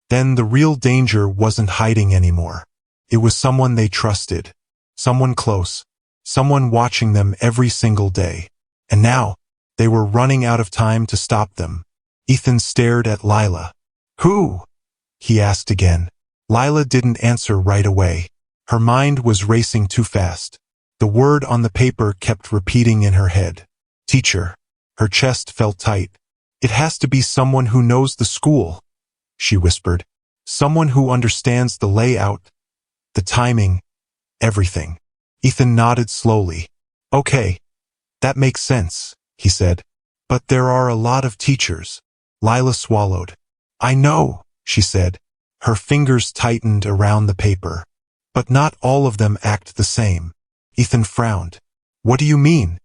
then the real danger wasn't hiding anymore. It was someone they trusted, someone close, someone watching them every single day. And now, they were running out of time to stop them. Ethan stared at Lila. Who? He asked again. Lila didn't answer right away. Her mind was racing too fast. The word on the paper kept repeating in her head. Teacher. Her chest felt tight. It has to be someone who knows the school, she whispered. Someone who understands the layout, the timing, everything. Ethan nodded slowly. Okay, that makes sense, he said. But there are a lot of teachers. Lila swallowed. I know, she said. Her fingers tightened around the paper. But not all of them act the same. Ethan frowned. What do you mean?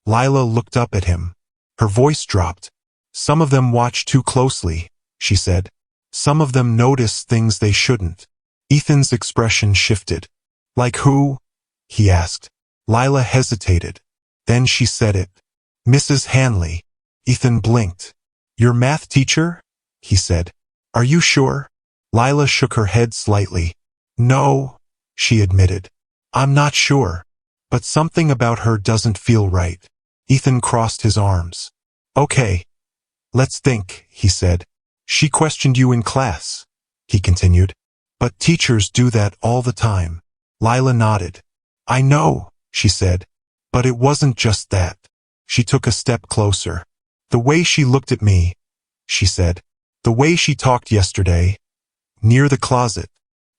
Lila looked up at him. Her voice dropped. Some of them watch too closely, she said. Some of them notice things they shouldn't. Ethan's expression shifted. Like who? He asked. Lila hesitated. Then she said it. Mrs. Hanley. Ethan blinked. Your math teacher? He said. Are you sure? Lila shook her head slightly. No, she admitted. I'm not sure. But something about her doesn't feel right. Ethan crossed his arms. Okay. Let's think, he said. She questioned you in class, he continued. But teachers do that all the time. Lila nodded. I know, she said. But it wasn't just that. She took a step closer. The way she looked at me, she said. The way she talked yesterday. Near the closet.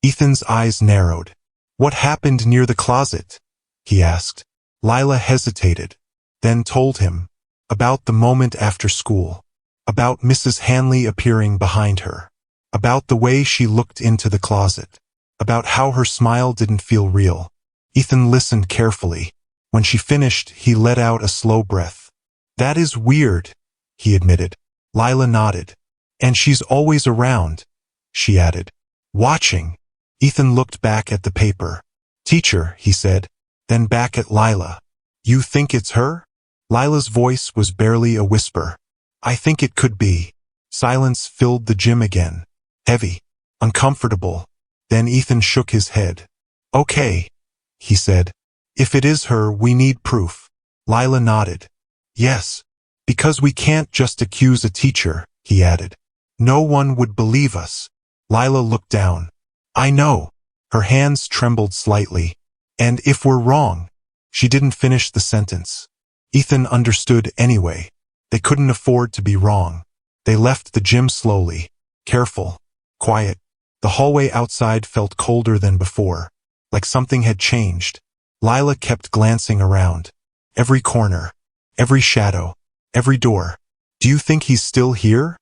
Ethan's eyes narrowed. What happened near the closet? He asked. Lila hesitated, then told him. About the moment after school. About Mrs. Hanley appearing behind her. About the way she looked into the closet. About how her smile didn't feel real. Ethan listened carefully. When she finished, he let out a slow breath. That is weird, he admitted. Lila nodded. And she's always around, she added. Watching. Ethan looked back at the paper. Teacher, he said. Then back at Lila. You think it's her? Lila's voice was barely a whisper. I think it could be. Silence filled the gym again. Heavy. Uncomfortable. Then Ethan shook his head. Okay, he said. If it is her, we need proof. Lila nodded. Yes. Because we can't just accuse a teacher, he added. No one would believe us. Lila looked down. I know. Her hands trembled slightly. And if we're wrong. She didn't finish the sentence. Ethan understood anyway. They couldn't afford to be wrong. They left the gym slowly. Careful. Quiet. The hallway outside felt colder than before. Like something had changed. Lila kept glancing around. Every corner. Every shadow. Every door. Do you think he's still here?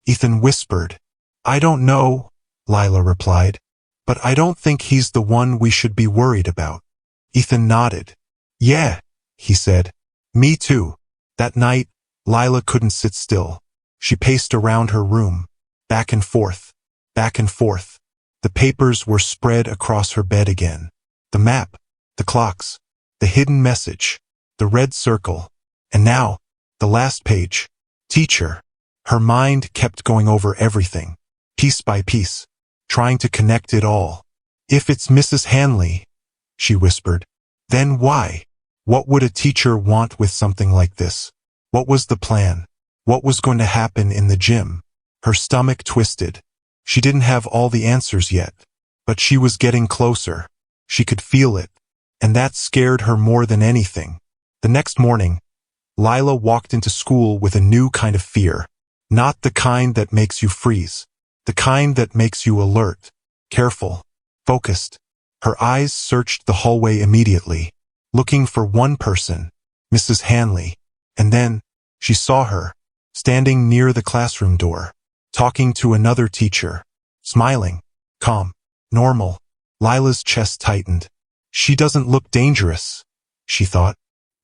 Ethan whispered. I don't know, Lila replied. But I don't think he's the one we should be worried about. Ethan nodded. Yeah, he said. Me too. That night, Lila couldn't sit still. She paced around her room. Back and forth. Back and forth. The papers were spread across her bed again. The map. The clocks. The hidden message. The red circle. And now, the last page. Teacher. Her mind kept going over everything. Piece by piece. Trying to connect it all. If it's Mrs. Hanley, she whispered. Then why? What would a teacher want with something like this? What was the plan? What was going to happen in the gym? Her stomach twisted. She didn't have all the answers yet. But she was getting closer. She could feel it. And that scared her more than anything. The next morning, Lila walked into school with a new kind of fear. Not the kind that makes you freeze. The kind that makes you alert, careful, focused. Her eyes searched the hallway immediately, looking for one person, Mrs. Hanley. And then, she saw her, standing near the classroom door, talking to another teacher, smiling, calm, normal. Lila's chest tightened. She doesn't look dangerous, she thought.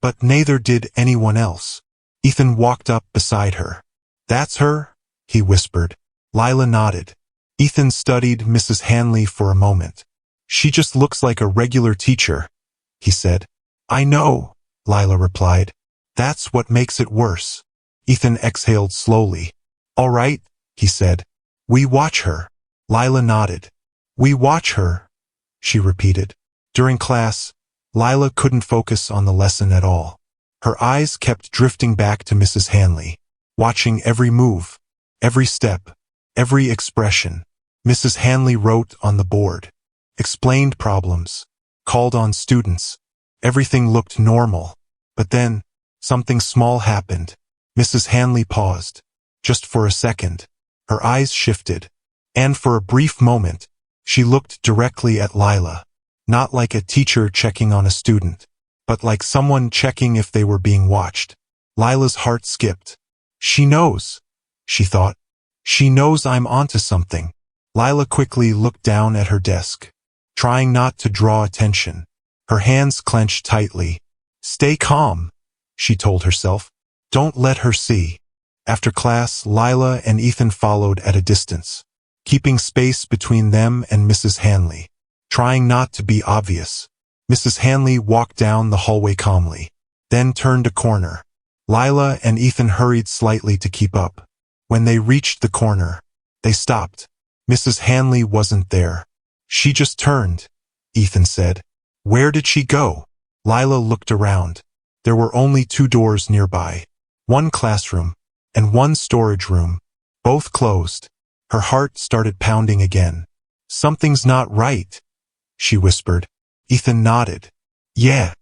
But neither did anyone else. Ethan walked up beside her. That's her? He whispered. Lila nodded. Ethan studied Mrs. Hanley for a moment. She just looks like a regular teacher, he said. I know, Lila replied. That's what makes it worse. Ethan exhaled slowly. All right, he said. We watch her. Lila nodded. We watch her, she repeated. During class, Lila couldn't focus on the lesson at all. Her eyes kept drifting back to Mrs. Hanley, watching every move, every step, every expression. Mrs. Hanley wrote on the board, explained problems, called on students. Everything looked normal. But then, something small happened. Mrs. Hanley paused. Just for a second. Her eyes shifted. And for a brief moment, she looked directly at Lila. Not like a teacher checking on a student, but like someone checking if they were being watched. Lila's heart skipped. She knows, she thought. She knows I'm onto something. Lila quickly looked down at her desk, trying not to draw attention. Her hands clenched tightly. Stay calm, she told herself. Don't let her see. After class, Lila and Ethan followed at a distance, keeping space between them and Mrs. Hanley, trying not to be obvious. Mrs. Hanley walked down the hallway calmly, then turned a corner. Lila and Ethan hurried slightly to keep up. When they reached the corner, they stopped. Mrs. Hanley wasn't there. She just turned, Ethan said. Where did she go? Lila looked around. There were only 2 doors nearby. One classroom, and one storage room. Both closed. Her heart started pounding again. Something's not right, she whispered. Ethan nodded. Yeah.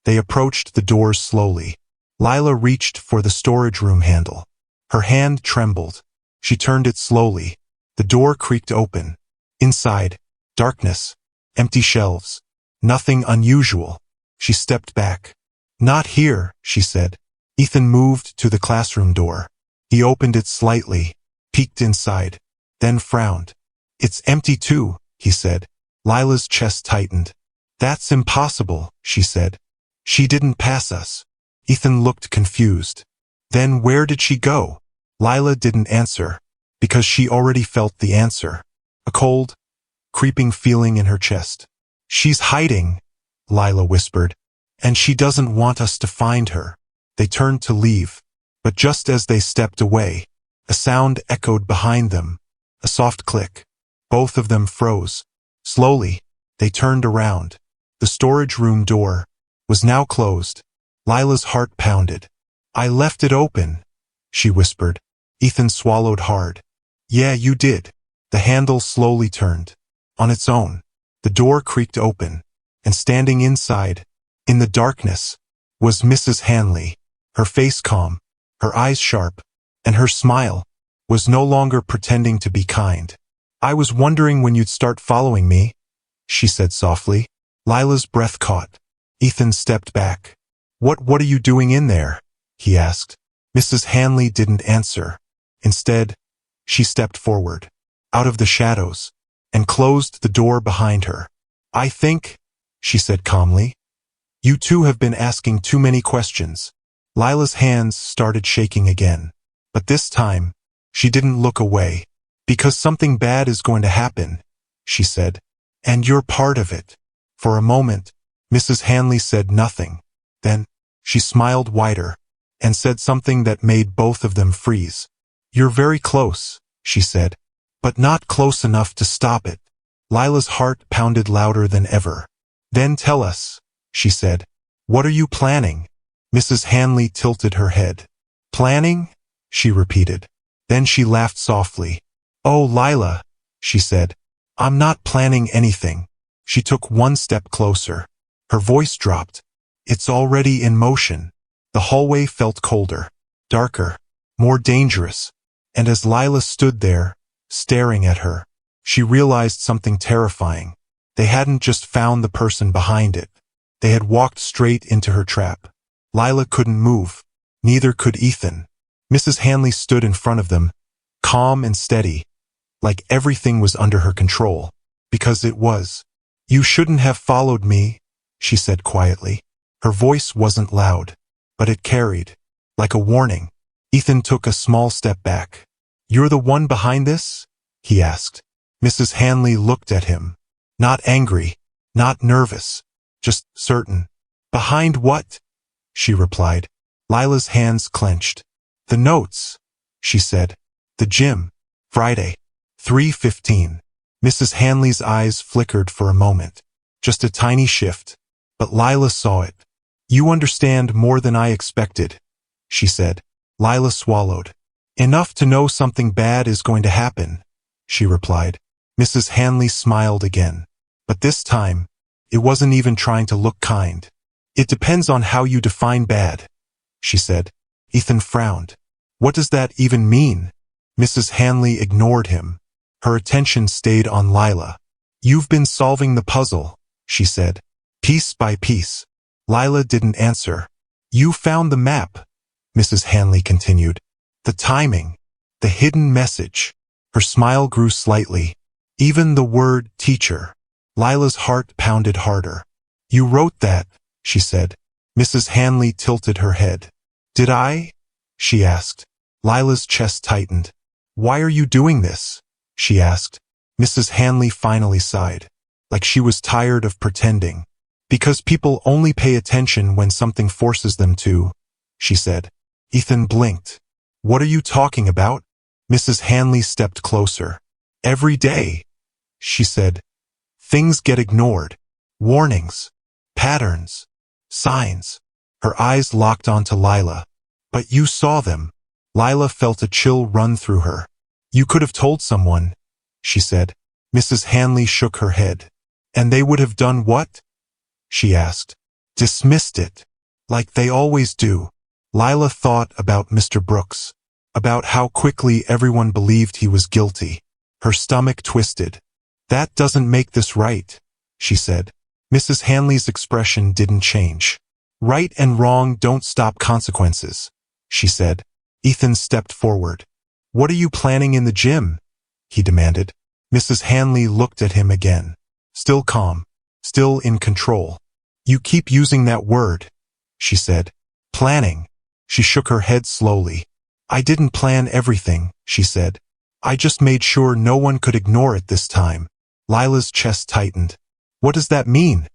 They approached the doors slowly. Lila reached for the storage room handle. Her hand trembled. She turned it slowly. The door creaked open. Inside, darkness, empty shelves. Nothing unusual. She stepped back. Not here, she said. Ethan moved to the classroom door. He opened it slightly, peeked inside, then frowned. It's empty too, he said. Lila's chest tightened. That's impossible, she said. She didn't pass us. Ethan looked confused. Then where did she go? Lila didn't answer, because she already felt the answer. A cold, creeping feeling in her chest. She's hiding, Lila whispered. And she doesn't want us to find her. They turned to leave. But just as they stepped away, a sound echoed behind them. A soft click. Both of them froze. Slowly, they turned around. The storage room door, was now closed. Lila's heart pounded. "I left it open," she whispered. Ethan swallowed hard. "Yeah, you did." The handle slowly turned. On its own. The door creaked open, and standing inside, in the darkness, was Mrs. Hanley, her face calm, her eyes sharp, and her smile was no longer pretending to be kind. "I was wondering when you'd start following me," she said softly. Lila's breath caught. Ethan stepped back. What are you doing in there?" he asked. Mrs. Hanley didn't answer. Instead, she stepped forward, out of the shadows, and closed the door behind her. "I think," she said calmly, "you two have been asking too many questions." Lila's hands started shaking again. But this time, she didn't look away. "Because something bad is going to happen," she said. "And you're part of it." For a moment, Mrs. Hanley said nothing. Then, she smiled wider, and said something that made both of them freeze. "You're very close," she said, "but not close enough to stop it." Lila's heart pounded louder than ever. "Then tell us," she said. "What are you planning?" Mrs. Hanley tilted her head. "Planning?" she repeated. Then she laughed softly. "Oh, Lila," she said, "I'm not planning anything." She took one step closer. Her voice dropped. "It's already in motion." The hallway felt colder, darker, more dangerous, and as Lila stood there, staring at her, she realized something terrifying. They hadn't just found the person behind it. They had walked straight into her trap. Lila couldn't move. Neither could Ethan. Mrs. Hanley stood in front of them, calm and steady, like everything was under her control. Because it was. "You shouldn't have followed me," she said quietly. Her voice wasn't loud, but it carried, like a warning. Ethan took a small step back. "You're the one behind this?" he asked. Mrs. Hanley looked at him. Not angry, not nervous, just certain. "Behind what?" she replied. Lila's hands clenched. "The notes," she said. "The gym. Friday. 3:15. Mrs. Hanley's eyes flickered for a moment. Just a tiny shift. But Lila saw it. "You understand more than I expected," she said. Lila swallowed. "Enough to know something bad is going to happen," she replied. Mrs. Hanley smiled again. But this time, it wasn't even trying to look kind. "It depends on how you define bad," she said. Ethan frowned. "What does that even mean?" Mrs. Hanley ignored him. Her attention stayed on Lila. "You've been solving the puzzle," she said, "piece by piece." Lila didn't answer. "You found the map," Mrs. Hanley continued. "The timing, the hidden message." Her smile grew slightly. "Even the word teacher." Lila's heart pounded harder. "You wrote that," she said. Mrs. Hanley tilted her head. "Did I?" she asked. Lila's chest tightened. "Why are you doing this?" she asked. Mrs. Hanley finally sighed, like she was tired of pretending. "Because people only pay attention when something forces them to," she said. Ethan blinked. "What are you talking about?" Mrs. Hanley stepped closer. "Every day," she said. "Things get ignored. Warnings. Patterns. Signs." Her eyes locked onto Lila. "But you saw them." Lila felt a chill run through her. "You could have told someone," she said. Mrs. Hanley shook her head. "And they would have done what?" she asked. "Dismissed it. Like they always do." Lila thought about Mr. Brooks, about how quickly everyone believed he was guilty. Her stomach twisted. "That doesn't make this right," she said. Mrs. Hanley's expression didn't change. "Right and wrong don't stop consequences," she said. Ethan stepped forward. "What are you planning in the gym?" he demanded. Mrs. Hanley looked at him again. Still calm, still in control. "You keep using that word," she said. "Planning." She shook her head slowly. "I didn't plan everything," she said. "I just made sure no one could ignore it this time." Lila's chest tightened. "What does that mean?"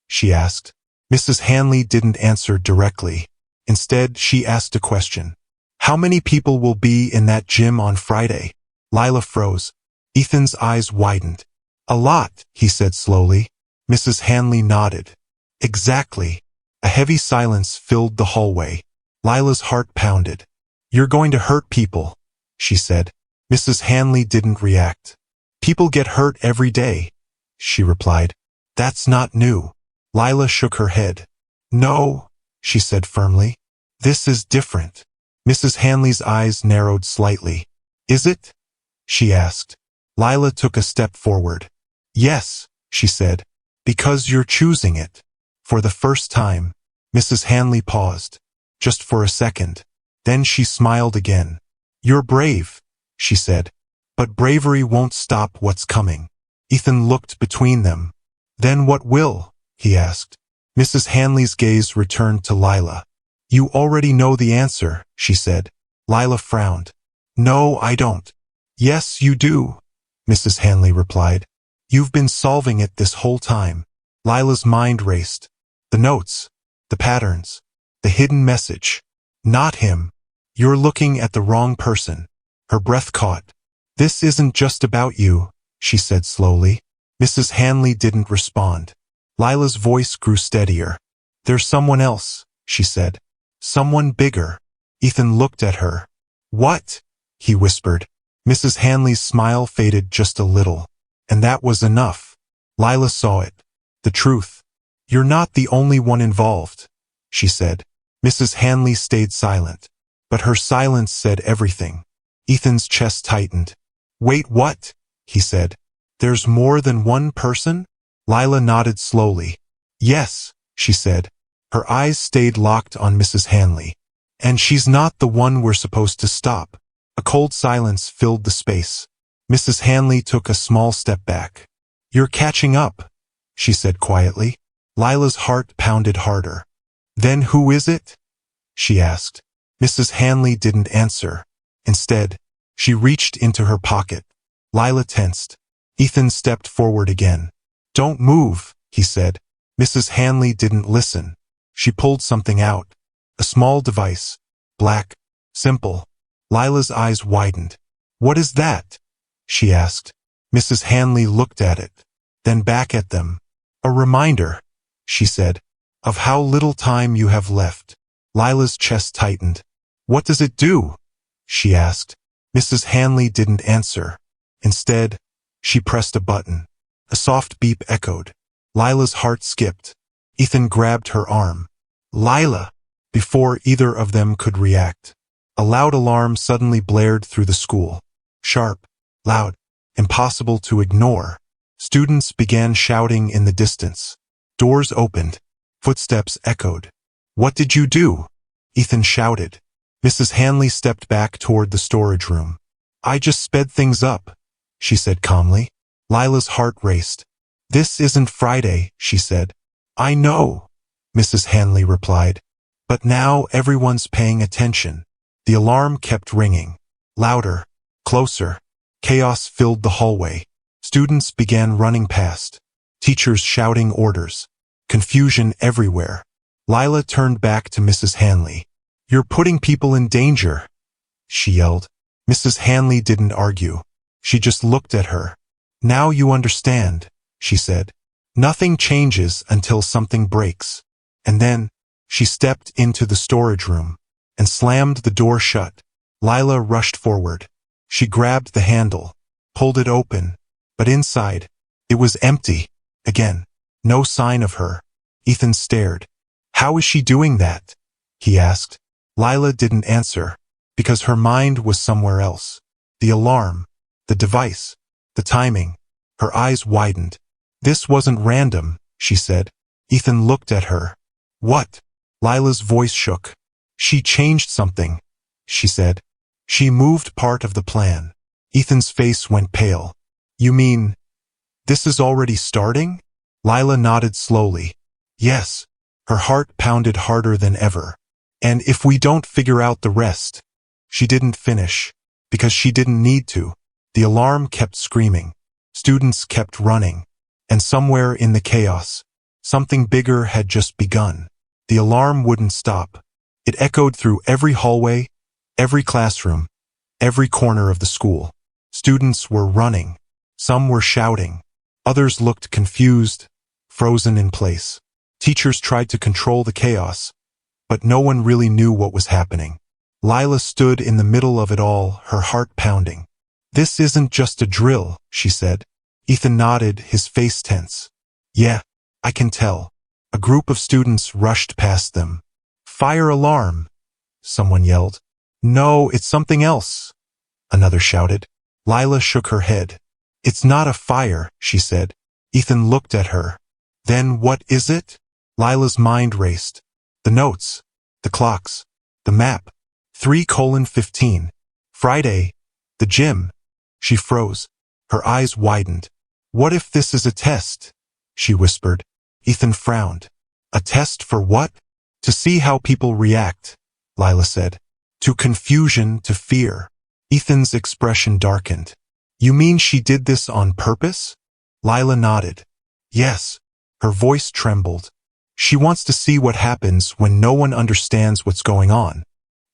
she asked. Mrs. Hanley didn't answer directly. Instead, she asked a question. "How many people will be in that gym on Friday?" Lila froze. Ethan's eyes widened. "A lot," he said slowly. Mrs. Hanley nodded. "Exactly. A heavy silence filled the hallway. Lila's heart pounded. "You're going to hurt people," she said. Mrs. Hanley didn't react. "People get hurt every day," she replied. "That's not new." Lila shook her head. "No," she said firmly. "This is different." Mrs. Hanley's eyes narrowed slightly. "Is it?" she asked. Lila took a step forward. "Yes," she said, "because you're choosing it." For the first time, Mrs. Hanley paused, just for a second. Then she smiled again. "You're brave," she said, "but bravery won't stop what's coming." Ethan looked between them. "Then what will?" he asked. Mrs. Hanley's gaze returned to Lila. "You already know the answer," she said. Lila frowned. "No, I don't." "Yes, you do," Mrs. Hanley replied. "You've been solving it this whole time." Lila's mind raced. The notes, the patterns, the hidden message. "Not him. You're looking at the wrong person." Her breath caught. "This isn't just about you," she said slowly. Mrs. Hanley didn't respond. Lila's voice grew steadier. "There's someone else," she said. "Someone bigger." Ethan looked at her. "What?" he whispered. Mrs. Hanley's smile faded just a little. And that was enough. Lila saw it. The truth. "You're not the only one involved," she said. Mrs. Hanley stayed silent. But her silence said everything. Ethan's chest tightened. "Wait, what?" he said. "There's more than one person?" Lila nodded slowly. "Yes," she said. Her eyes stayed locked on Mrs. Hanley. "And she's not the one we're supposed to stop." A cold silence filled the space. Mrs. Hanley took a small step back. "You're catching up," she said quietly. Lila's heart pounded harder. "Then who is it?" she asked. Mrs. Hanley didn't answer. Instead, she reached into her pocket. Lila tensed. Ethan stepped forward again. "Don't move," he said. Mrs. Hanley didn't listen. She pulled something out. A small device. Black. Simple. Lila's eyes widened. "What is that?" she asked. Mrs. Hanley looked at it, then back at them. "A reminder," she said, "of how little time you have left." Lila's chest tightened. "What does it do?" she asked. Mrs. Hanley didn't answer. Instead, she pressed a button. A soft beep echoed. Lila's heart skipped. Ethan grabbed her arm. "Lila!" Before either of them could react, a loud alarm suddenly blared through the school. Sharp, loud, impossible to ignore. Students began shouting in the distance. Doors opened. Footsteps echoed. "What did you do?" Ethan shouted. Mrs. Hanley stepped back toward the storage room. "I just sped things up," she said calmly. Lila's heart raced. "This isn't Friday," she said. "I know," Mrs. Hanley replied. "But now everyone's paying attention." The alarm kept ringing. Louder. Closer. Chaos filled the hallway. Students began running past. Teachers shouting orders. Confusion everywhere. Lila turned back to Mrs. Hanley. "You're putting people in danger," she yelled. Mrs. Hanley didn't argue. She just looked at her. "Now you understand," she said. "Nothing changes until something breaks." And then, she stepped into the storage room and slammed the door shut. Lila rushed forward. She grabbed the handle, pulled it open, but inside, it was empty. Again, no sign of her. Ethan stared. "How is she doing that?" he asked. Lila didn't answer, because her mind was somewhere else. The alarm, the device, the timing. Her eyes widened. "This wasn't random," she said. Ethan looked at her. "What?" Lila's voice shook. "She changed something," she said. "She moved part of the plan." Ethan's face went pale. "You mean, this is already starting?" Lila nodded slowly. "Yes." Her heart pounded harder than ever. "And if we don't figure out the rest." She didn't finish, because she didn't need to. The alarm kept screaming. Students kept running. And somewhere in the chaos, something bigger had just begun. The alarm wouldn't stop. It echoed through every hallway, every classroom, every corner of the school. Students were running. Some were shouting. Others looked confused, frozen in place. Teachers tried to control the chaos, but no one really knew what was happening. Lila stood in the middle of it all, her heart pounding. "This isn't just a drill," she said. Ethan nodded, his face tense. "Yeah, I can tell." A group of students rushed past them. "Fire alarm!" someone yelled. "No, it's something else," another shouted. Lila shook her head. "It's not a fire," she said. Ethan looked at her. "Then what is it?" Lila's mind raced. The notes, the clocks, the map. 3:15. Friday. The gym. She froze. Her eyes widened. "What if this is a test?" she whispered. Ethan frowned. "A test for what?" "To see how people react," Lila said. "To confusion, to fear." Ethan's expression darkened. "You mean she did this on purpose?" Lila nodded. "Yes." Her voice trembled. "She wants to see what happens when no one understands what's going on."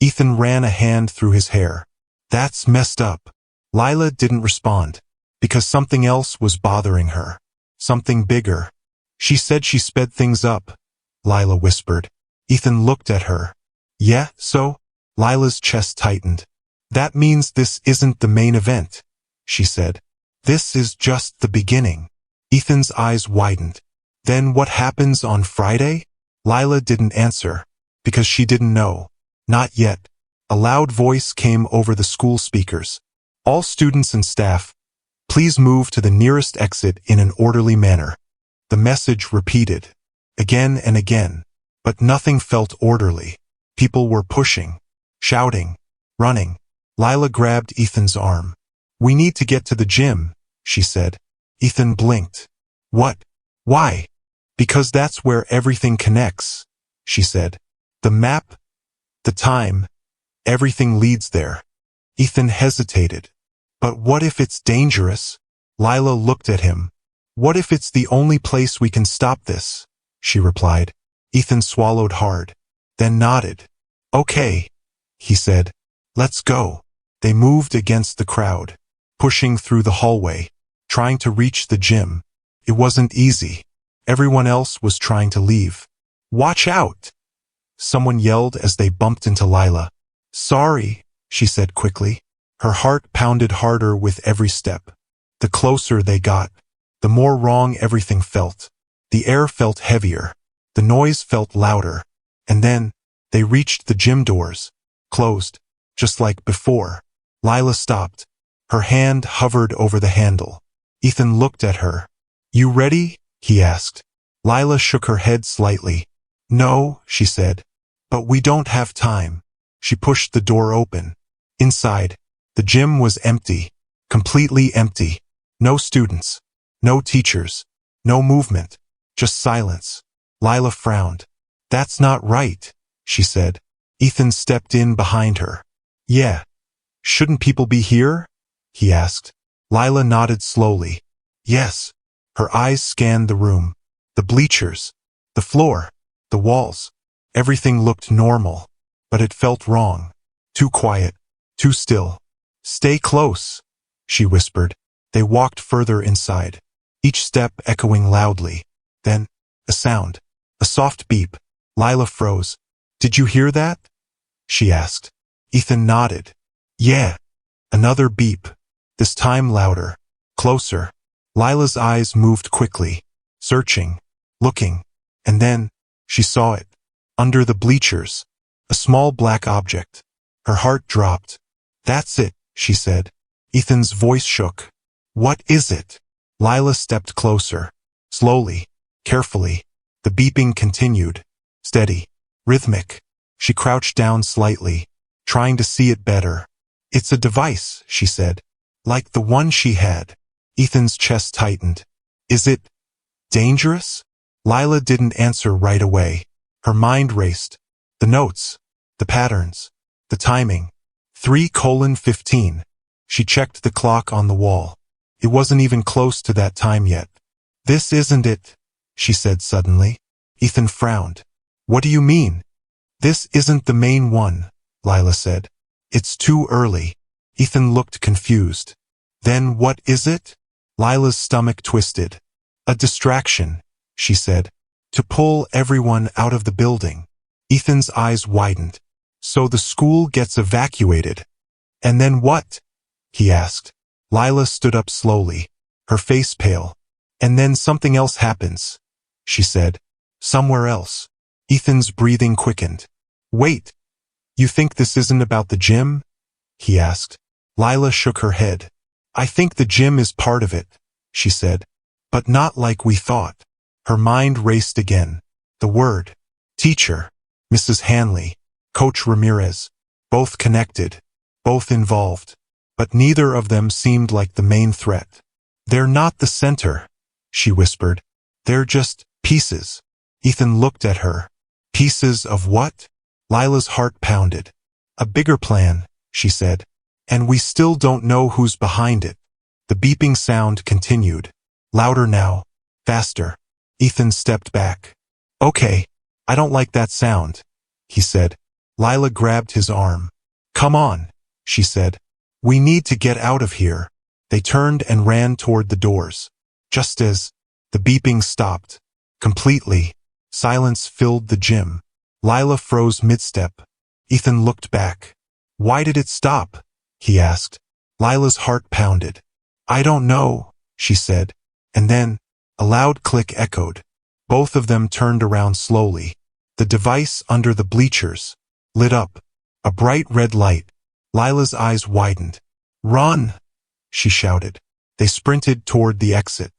Ethan ran a hand through his hair. "That's messed up." Lila didn't respond, because something else was bothering her. Something bigger. "She said she sped things up," Lila whispered. Ethan looked at her. "Yeah, so?" Lila's chest tightened. "That means this isn't the main event," she said. "This is just the beginning." Ethan's eyes widened. "Then what happens on Friday?" Lila didn't answer, because she didn't know. Not yet. A loud voice came over the school speakers. "All students and staff, please move to the nearest exit in an orderly manner." The message repeated, again and again, but nothing felt orderly. People were pushing, shouting, running. Lila grabbed Ethan's arm. "We need to get to the gym," she said. Ethan blinked. "What? Why?" "Because that's where everything connects," she said. "The map, the time, everything leads there." Ethan hesitated. "But what if it's dangerous?" Lila looked at him. "What if it's the only place we can stop this?" she replied. Ethan swallowed hard, then nodded. "Okay," he said. "Let's go." They moved against the crowd, pushing through the hallway, trying to reach the gym. It wasn't easy. Everyone else was trying to leave. "Watch out!" someone yelled as they bumped into Lila. "Sorry," she said quickly. Her heart pounded harder with every step. The closer they got, the more wrong everything felt. The air felt heavier. The noise felt louder. And then, they reached the gym doors. Closed, just like before. Lila stopped. Her hand hovered over the handle. Ethan looked at her. "You ready?" he asked. Lila shook her head slightly. "No," she said. "But we don't have time." She pushed the door open. Inside, the gym was empty. Completely empty. No students. No teachers. No movement. Just silence. Lila frowned. "That's not right," she said. Ethan stepped in behind her. "Yeah. Shouldn't people be here?" he asked. Lila nodded slowly. "Yes." Her eyes scanned the room. The bleachers. The floor. The walls. Everything looked normal. But it felt wrong. Too quiet. Too still. "Stay close," she whispered. They walked further inside, each step echoing loudly. Then, a sound. A soft beep. Lila froze. "Did you hear that?" she asked. Ethan nodded. "Yeah." Another beep. This time louder. Closer. Lila's eyes moved quickly, searching, looking. And then, she saw it. Under the bleachers. A small black object. Her heart dropped. "That's it," she said. Ethan's voice shook. "What is it?" Lila stepped closer. Slowly. Carefully. The beeping continued. Steady. Rhythmic. She crouched down slightly, trying to see it better. "It's a device," she said. "Like the one she had." Ethan's chest tightened. "Is it dangerous?" Lila didn't answer right away. Her mind raced. The notes. The patterns. The timing. 3:15. She checked the clock on the wall. It wasn't even close to that time yet. "This isn't it," she said suddenly. Ethan frowned. "What do you mean?" "This isn't the main one," Lila said. "It's too early." Ethan looked confused. "Then what is it?" Lila's stomach twisted. "A distraction," she said. To pull everyone out of the building. Ethan's eyes widened. So the school gets evacuated. And then what? He asked. Lila stood up slowly, her face pale. And then something else happens, she said. Somewhere else. Ethan's breathing quickened. Wait. You think this isn't about the gym? He asked. Lila shook her head. I think the gym is part of it, she said. But not like we thought. Her mind raced again. The word. Teacher. Mrs. Hanley. Coach Ramirez. Both connected. Both involved. But neither of them seemed like the main threat. They're not the center, she whispered. They're just pieces. Ethan looked at her. Pieces of what? Lila's heart pounded. A bigger plan, she said. And we still don't know who's behind it. The beeping sound continued. Louder now. Faster. Ethan stepped back. Okay, I don't like that sound, he said. Lila grabbed his arm. Come on, she said. We need to get out of here. They turned and ran toward the doors. Just as the beeping stopped. Completely. Silence filled the gym. Lila froze mid-step. Ethan looked back. Why did it stop? He asked. Lila's heart pounded. I don't know, she said. And then, a loud click echoed. Both of them turned around slowly. The device under the bleachers lit up. A bright red light. Lila's eyes widened. Run! She shouted. They sprinted toward the exit.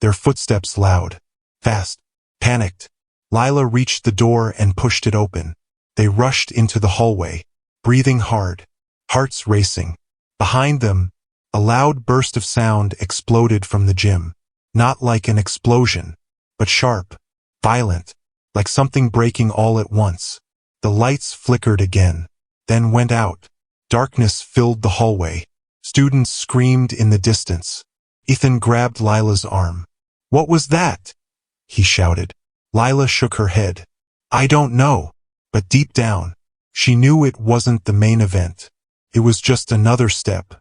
Their footsteps loud. Fast. Panicked. Lila reached the door and pushed it open. They rushed into the hallway, breathing hard, hearts racing. Behind them, a loud burst of sound exploded from the gym. Not like an explosion, but sharp, violent, like something breaking all at once. The lights flickered again, then went out. Darkness filled the hallway. Students screamed in the distance. Ethan grabbed Lila's arm. What was that? He shouted. Lila shook her head. I don't know, but deep down, she knew it wasn't the main event. It was just another step,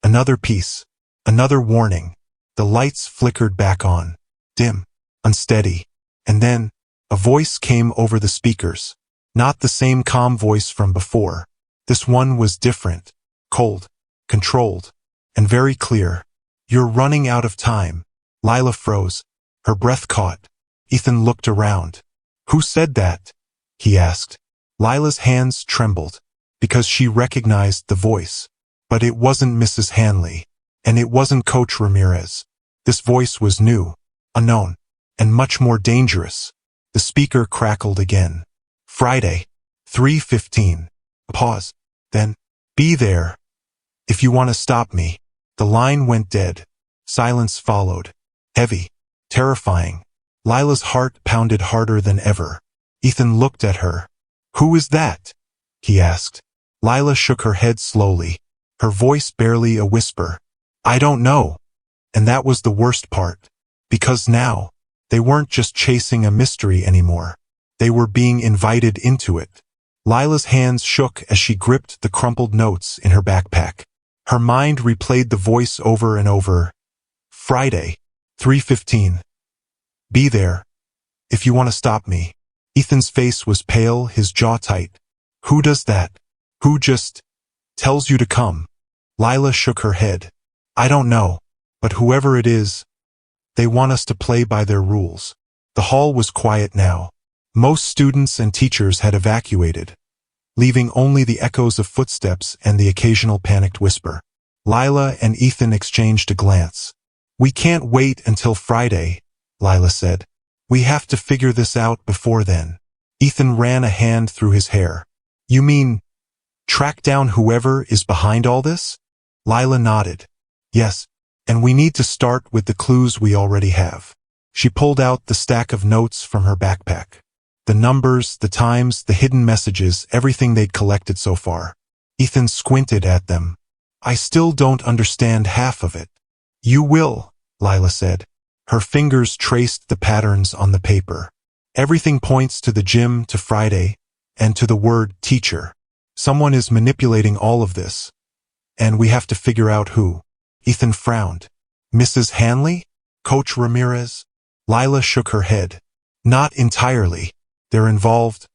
another piece, another warning. The lights flickered back on, dim, unsteady, and then a voice came over the speakers. Not the same calm voice from before. This one was different, cold, controlled, and very clear. You're running out of time. Lila froze. Her breath caught. Ethan looked around. Who said that? He asked. Lila's hands trembled, because she recognized the voice. But it wasn't Mrs. Hanley, and it wasn't Coach Ramirez. This voice was new, unknown, and much more dangerous. The speaker crackled again. Friday, 3:15. A pause. Then, be there. If you want to stop me. The line went dead. Silence followed. Heavy. Terrifying. Lila's heart pounded harder than ever. Ethan looked at her. Who is that? He asked. Lila shook her head slowly, her voice barely a whisper. I don't know. And that was the worst part. Because now, they weren't just chasing a mystery anymore. They were being invited into it. Lila's hands shook as she gripped the crumpled notes in her backpack. Her mind replayed the voice over and over. Friday, 3:15. Be there. If you want to stop me. Ethan's face was pale, his jaw tight. Who does that? Who just tells you to come? Lila shook her head. I don't know. But whoever it is, they want us to play by their rules. The hall was quiet now. Most students and teachers had evacuated, leaving only the echoes of footsteps and the occasional panicked whisper. Lila and Ethan exchanged a glance. We can't wait until Friday, Lila said. We have to figure this out before then. Ethan ran a hand through his hair. You mean, track down whoever is behind all this? Lila nodded. Yes, and we need to start with the clues we already have. She pulled out the stack of notes from her backpack. The numbers, the times, the hidden messages, everything they'd collected so far. Ethan squinted at them. I still don't understand half of it. You will, Lila said. Her fingers traced the patterns on the paper. Everything points to the gym, to Friday, and to the word teacher. Someone is manipulating all of this. And we have to figure out who. Ethan frowned. Mrs. Hanley? Coach Ramirez? Lila shook her head. Not entirely. They're involved,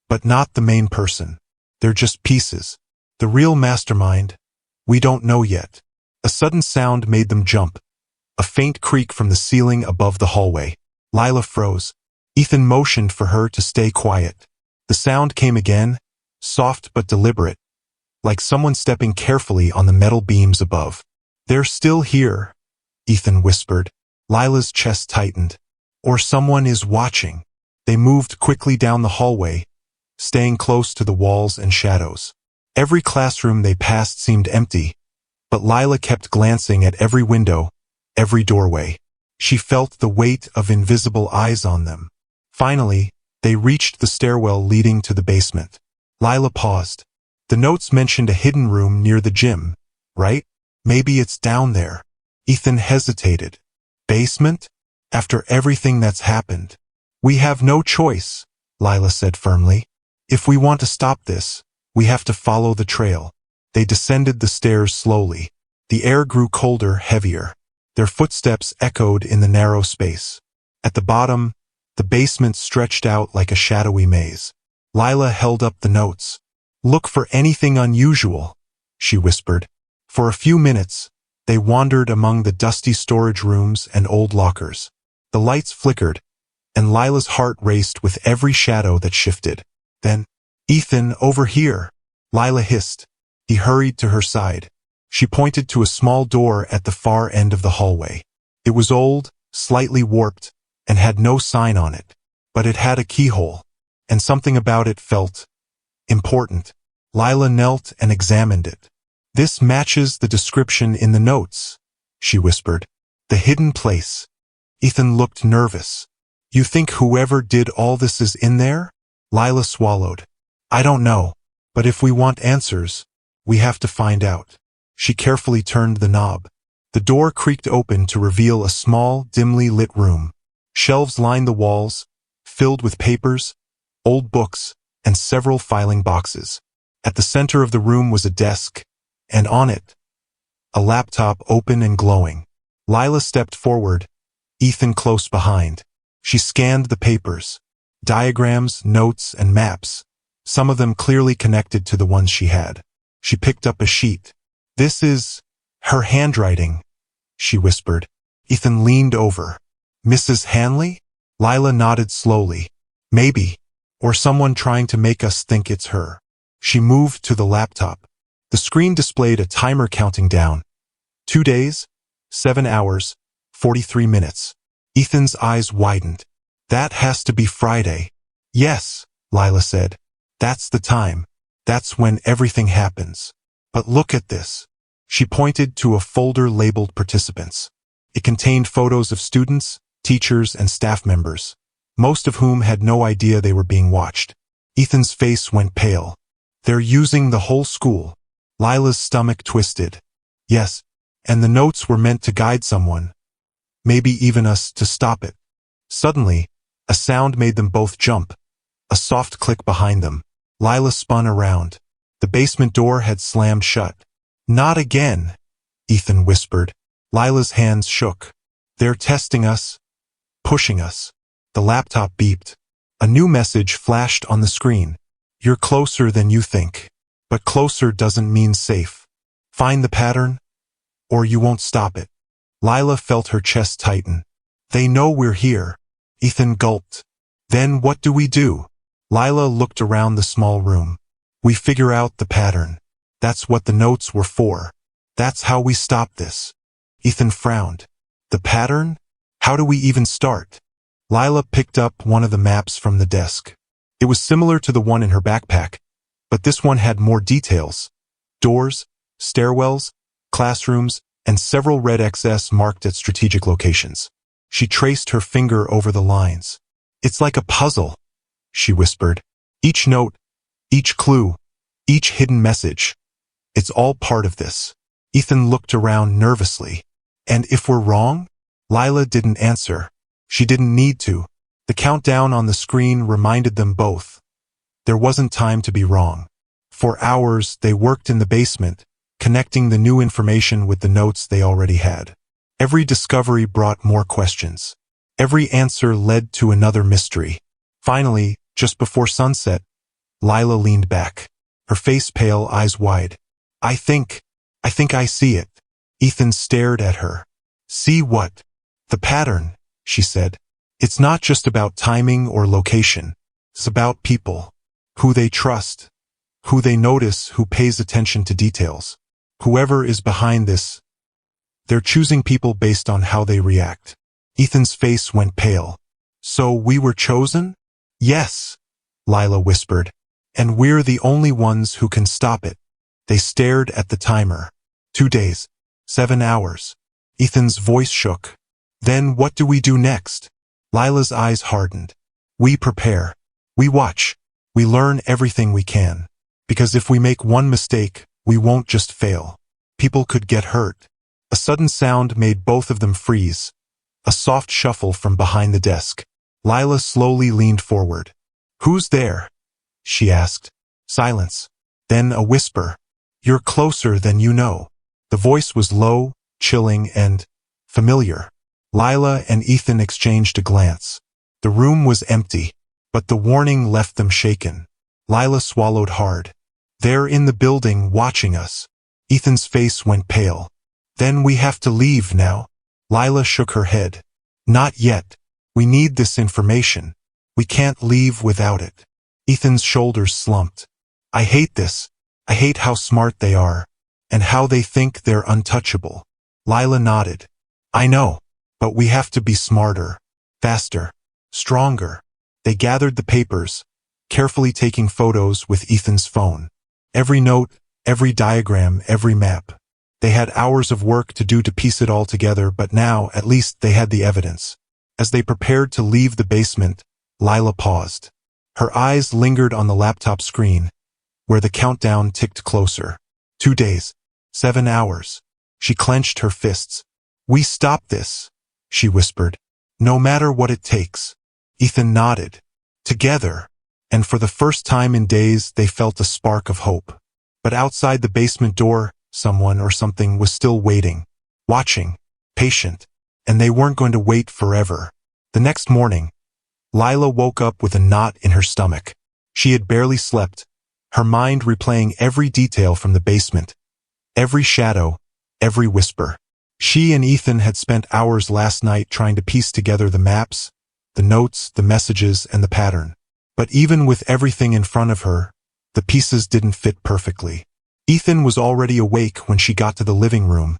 but not the main person. They're just pieces. The real mastermind, we don't know yet. A sudden sound made them jump. A faint creak from the ceiling above the hallway. Lila froze. Ethan motioned for her to stay quiet. The sound came again, soft but deliberate, like someone stepping carefully on the metal beams above. They're still here, Ethan whispered. Lila's chest tightened. Or someone is watching. They moved quickly down the hallway, staying close to the walls and shadows. Every classroom they passed seemed empty, but Lila kept glancing at every window, every doorway. She felt the weight of invisible eyes on them. Finally, they reached the stairwell leading to the basement. Lila paused. The notes mentioned a hidden room near the gym, right? Maybe it's down there. Ethan hesitated. Basement? After everything that's happened. We have no choice, Lila said firmly. If we want to stop this, we have to follow the trail. They descended the stairs slowly. The air grew colder, heavier. Their footsteps echoed in the narrow space. At the bottom, the basement stretched out like a shadowy maze. Lila held up the notes. Look for anything unusual, she whispered. For a few minutes, they wandered among the dusty storage rooms and old lockers. The lights flickered, and Lila's heart raced with every shadow that shifted. Then, Ethan, over here, Lila hissed. He hurried to her side. She pointed to a small door at the far end of the hallway. It was old, slightly warped, and had no sign on it. But it had a keyhole, and something about it felt important. Lila knelt and examined it. This matches the description in the notes, she whispered. The hidden place. Ethan looked nervous. You think whoever did all this is in there? Lila swallowed. I don't know, but if we want answers, we have to find out. She carefully turned the knob. The door creaked open to reveal a small, dimly lit room. Shelves lined the walls, filled with papers, old books, and several filing boxes. At the center of the room was a desk, and on it, a laptop open and glowing. Lila stepped forward, Ethan close behind. She scanned the papers. Diagrams, notes, and maps, some of them clearly connected to the ones she had. She picked up a sheet. This is her handwriting, she whispered. Ethan leaned over. Mrs. Hanley? Lila nodded slowly. Maybe. Or someone trying to make us think it's her. She moved to the laptop. The screen displayed a timer counting down. 2 days, 7 hours, 43 minutes. Ethan's eyes widened. That has to be Friday. Yes, Lila said. That's the time. That's when everything happens. But look at this. She pointed to a folder labeled Participants. It contained photos of students, teachers, and staff members, most of whom had no idea they were being watched. Ethan's face went pale. They're using the whole school. Lila's stomach twisted. Yes, and the notes were meant to guide someone, maybe even us, to stop it. Suddenly, a sound made them both jump. A soft click behind them. Lila spun around. The basement door had slammed shut. Not again, Ethan whispered. Lila's hands shook. They're testing us, pushing us. The laptop beeped. A new message flashed on the screen. You're closer than you think. But closer doesn't mean safe. Find the pattern, or you won't stop it. Lila felt her chest tighten. They know we're here. Ethan gulped. Then what do we do? Lila looked around the small room. We figure out the pattern. That's what the notes were for. That's how we stop this. Ethan frowned. The pattern? How do we even start? Lila picked up one of the maps from the desk. It was similar to the one in her backpack, but this one had more details. Doors, stairwells, classrooms, and several red X's marked at strategic locations. She traced her finger over the lines. It's like a puzzle, she whispered. Each note, each clue, each hidden message. It's all part of this. Ethan looked around nervously. And if we're wrong? Lila didn't answer. She didn't need to. The countdown on the screen reminded them both. There wasn't time to be wrong. For hours, they worked in the basement, connecting the new information with the notes they already had. Every discovery brought more questions. Every answer led to another mystery. Finally, just before sunset, Lila leaned back, her face pale, eyes wide. I think I see it. Ethan stared at her. See what? The pattern, she said. It's not just about timing or location. It's about people. Who they trust. Who they notice, who pays attention to details. Whoever is behind this, they're choosing people based on how they react. Ethan's face went pale. So we were chosen? Yes, Lila whispered. And we're the only ones who can stop it. They stared at the timer. 2 days. 7 hours. Ethan's voice shook. Then what do we do next? Lila's eyes hardened. We prepare. We watch. We learn everything we can. Because if we make one mistake, we won't just fail. People could get hurt. A sudden sound made both of them freeze. A soft shuffle from behind the desk. Lila slowly leaned forward. Who's there? She asked. Silence. Then a whisper. You're closer than you know. The voice was low, chilling, and familiar. Lila and Ethan exchanged a glance. The room was empty, but the warning left them shaken. Lila swallowed hard. They're in the building watching us. Ethan's face went pale. Then we have to leave now. Lila shook her head. Not yet. We need this information. We can't leave without it. Ethan's shoulders slumped. I hate this. I hate how smart they are. And how they think they're untouchable. Lila nodded. I know. But we have to be smarter. Faster. Stronger. They gathered the papers, carefully taking photos with Ethan's phone. Every note, every diagram, every map. They had hours of work to do to piece it all together, but now, at least, they had the evidence. As they prepared to leave the basement, Lila paused. Her eyes lingered on the laptop screen, where the countdown ticked closer. 2 days. 7 hours. She clenched her fists. We stop this, she whispered. No matter what it takes. Ethan nodded. Together. And for the first time in days, they felt a spark of hope. But outside the basement door, someone or something was still waiting. Watching. Patient. And they weren't going to wait forever. The next morning, Lila woke up with a knot in her stomach. She had barely slept, her mind replaying every detail from the basement. Every shadow, every whisper. She and Ethan had spent hours last night trying to piece together the maps, the notes, the messages, and the pattern. But even with everything in front of her, the pieces didn't fit perfectly. Ethan was already awake when she got to the living room,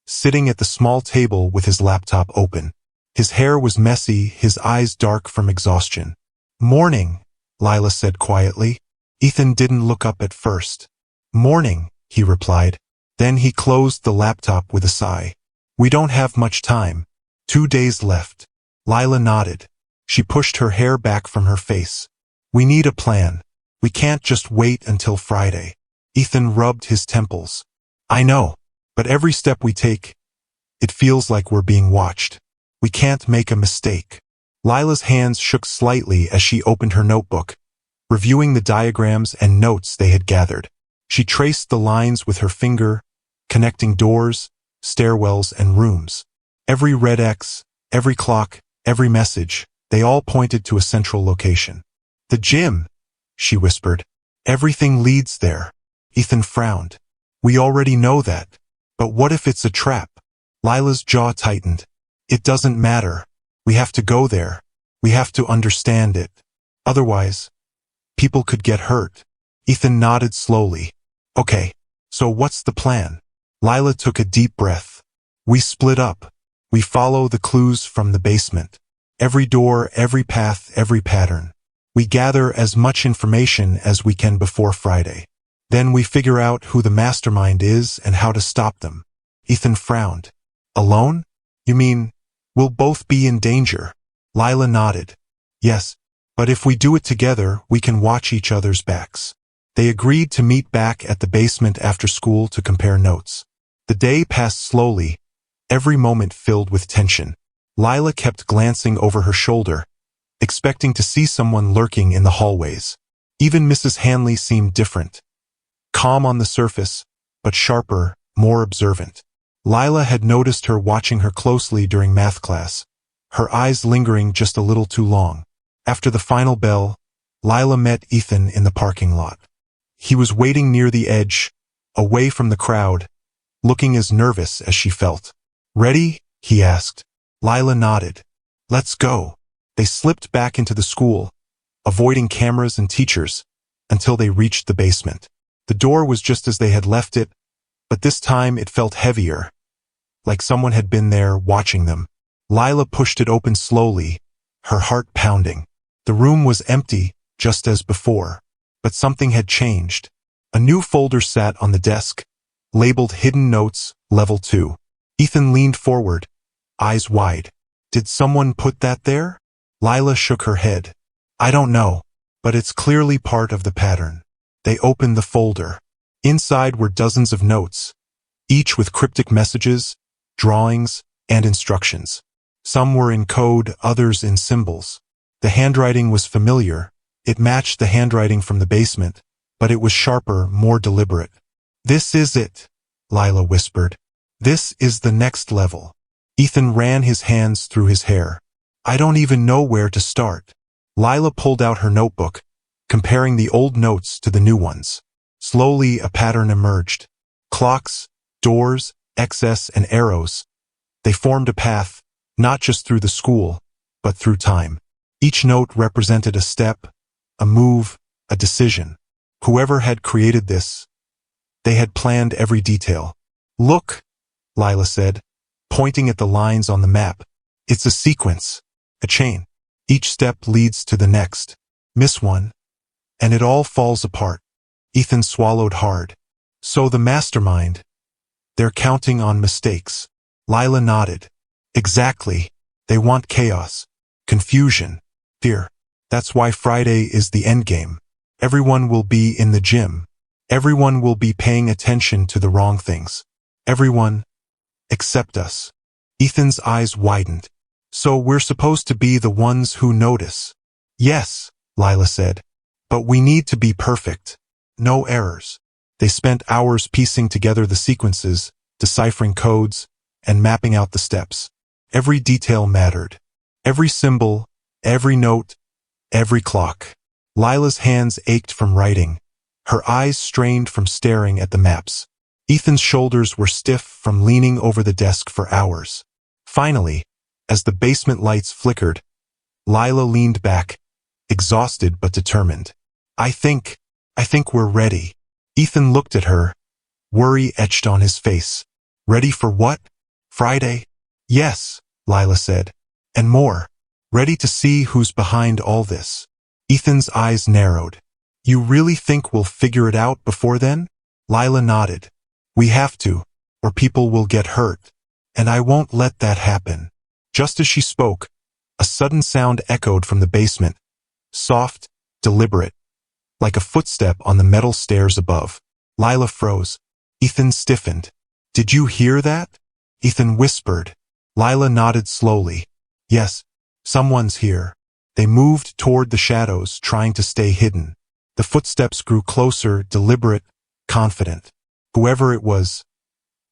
sitting at the small table with his laptop open. His hair was messy, his eyes dark from exhaustion. Morning, Lila said quietly. Ethan didn't look up at first. Morning, he replied. Then he closed the laptop with a sigh. We don't have much time. 2 days left. Lila nodded. She pushed her hair back from her face. We need a plan. We can't just wait until Friday. Ethan rubbed his temples. I know, but every step we take, it feels like we're being watched. We can't make a mistake. Lila's hands shook slightly as she opened her notebook, reviewing the diagrams and notes they had gathered. She traced the lines with her finger, connecting doors, stairwells, and rooms. Every red X, every clock, every message, they all pointed to a central location. The gym, she whispered. Everything leads there. Ethan frowned. We already know that. But what if it's a trap? Lila's jaw tightened. It doesn't matter. We have to go there. We have to understand it. Otherwise, people could get hurt. Ethan nodded slowly. Okay, so what's the plan? Lila took a deep breath. We split up. We follow the clues from the basement. Every door, every path, every pattern. We gather as much information as we can before Friday. Then we figure out who the mastermind is and how to stop them. Ethan frowned. Alone? You mean, we'll both be in danger? Lila nodded. Yes, but if we do it together, we can watch each other's backs. They agreed to meet back at the basement after school to compare notes. The day passed slowly, every moment filled with tension. Lila kept glancing over her shoulder, expecting to see someone lurking in the hallways. Even Mrs. Hanley seemed different. Calm on the surface, but sharper, more observant. Lila had noticed her watching her closely during math class, her eyes lingering just a little too long. After the final bell, Lila met Ethan in the parking lot. He was waiting near the edge, away from the crowd, looking as nervous as she felt. "Ready?" he asked. Lila nodded. "Let's go." They slipped back into the school, avoiding cameras and teachers, until they reached the basement. The door was just as they had left it, but this time it felt heavier, like someone had been there watching them. Lila pushed it open slowly, her heart pounding. The room was empty, just as before, but something had changed. A new folder sat on the desk, labeled Hidden Notes, Level 2. Ethan leaned forward, eyes wide. "Did someone put that there?" Lila shook her head. "I don't know, but it's clearly part of the pattern." They opened the folder. Inside were dozens of notes, each with cryptic messages, drawings, and instructions. Some were in code, others in symbols. The handwriting was familiar. It matched the handwriting from the basement, but it was sharper, more deliberate. "This is it," Lila whispered. "This is the next level." Ethan ran his hands through his hair. "I don't even know where to start." Lila pulled out her notebook, comparing the old notes to the new ones. Slowly, a pattern emerged. Clocks, doors, X's, and arrows. They formed a path, not just through the school, but through time. Each note represented a step, a move, a decision. Whoever had created this, they had planned every detail. "Look," Lila said, pointing at the lines on the map. "It's a sequence, a chain. Each step leads to the next. Miss one, and it all falls apart." Ethan swallowed hard. "So the mastermind, they're counting on mistakes." Lila nodded. "Exactly. They want chaos, confusion, fear. That's why Friday is the endgame. Everyone will be in the gym. Everyone will be paying attention to the wrong things. Everyone, except us." Ethan's eyes widened. "So we're supposed to be the ones who notice?" "Yes," Lila said. "But we need to be perfect. No errors." They spent hours piecing together the sequences, deciphering codes, and mapping out the steps. Every detail mattered. Every symbol, every note, every clock. Lila's hands ached from writing. Her eyes strained from staring at the maps. Ethan's shoulders were stiff from leaning over the desk for hours. Finally, as the basement lights flickered, Lila leaned back, exhausted but determined. I think we're ready." Ethan looked at her, worry etched on his face. "Ready for what? Friday?" "Yes," Lila said. "And more. Ready to see who's behind all this." Ethan's eyes narrowed. "You really think we'll figure it out before then?" Lila nodded. "We have to, or people will get hurt. And I won't let that happen." Just as she spoke, a sudden sound echoed from the basement, soft, deliberate, like a footstep on the metal stairs above. Lila froze. Ethan stiffened. "Did you hear that?" Ethan whispered. Lila nodded slowly. "Yes, someone's here." They moved toward the shadows, trying to stay hidden. The footsteps grew closer, deliberate, confident. Whoever it was,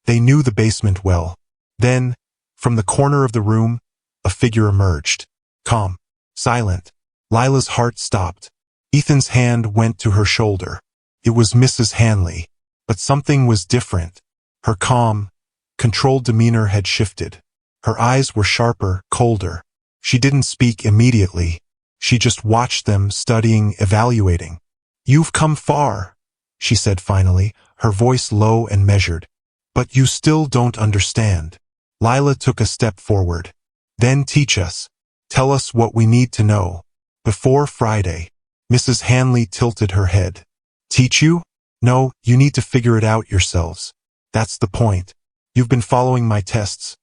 they knew the basement well. Then, from the corner of the room, a figure emerged. Calm, silent. Lila's heart stopped. Ethan's hand went to her shoulder. It was Mrs. Hanley, but something was different. Her calm, controlled demeanor had shifted. Her eyes were sharper, colder. She didn't speak immediately. She just watched them, studying, evaluating. "You've come far," she said finally, her voice low and measured. "But you still don't understand." Lila took a step forward. "Then teach us. Tell us what we need to know. Before Friday." Mrs. Hanley tilted her head. "Teach you? No, you need to figure it out yourselves. That's the point. You've been following my tests.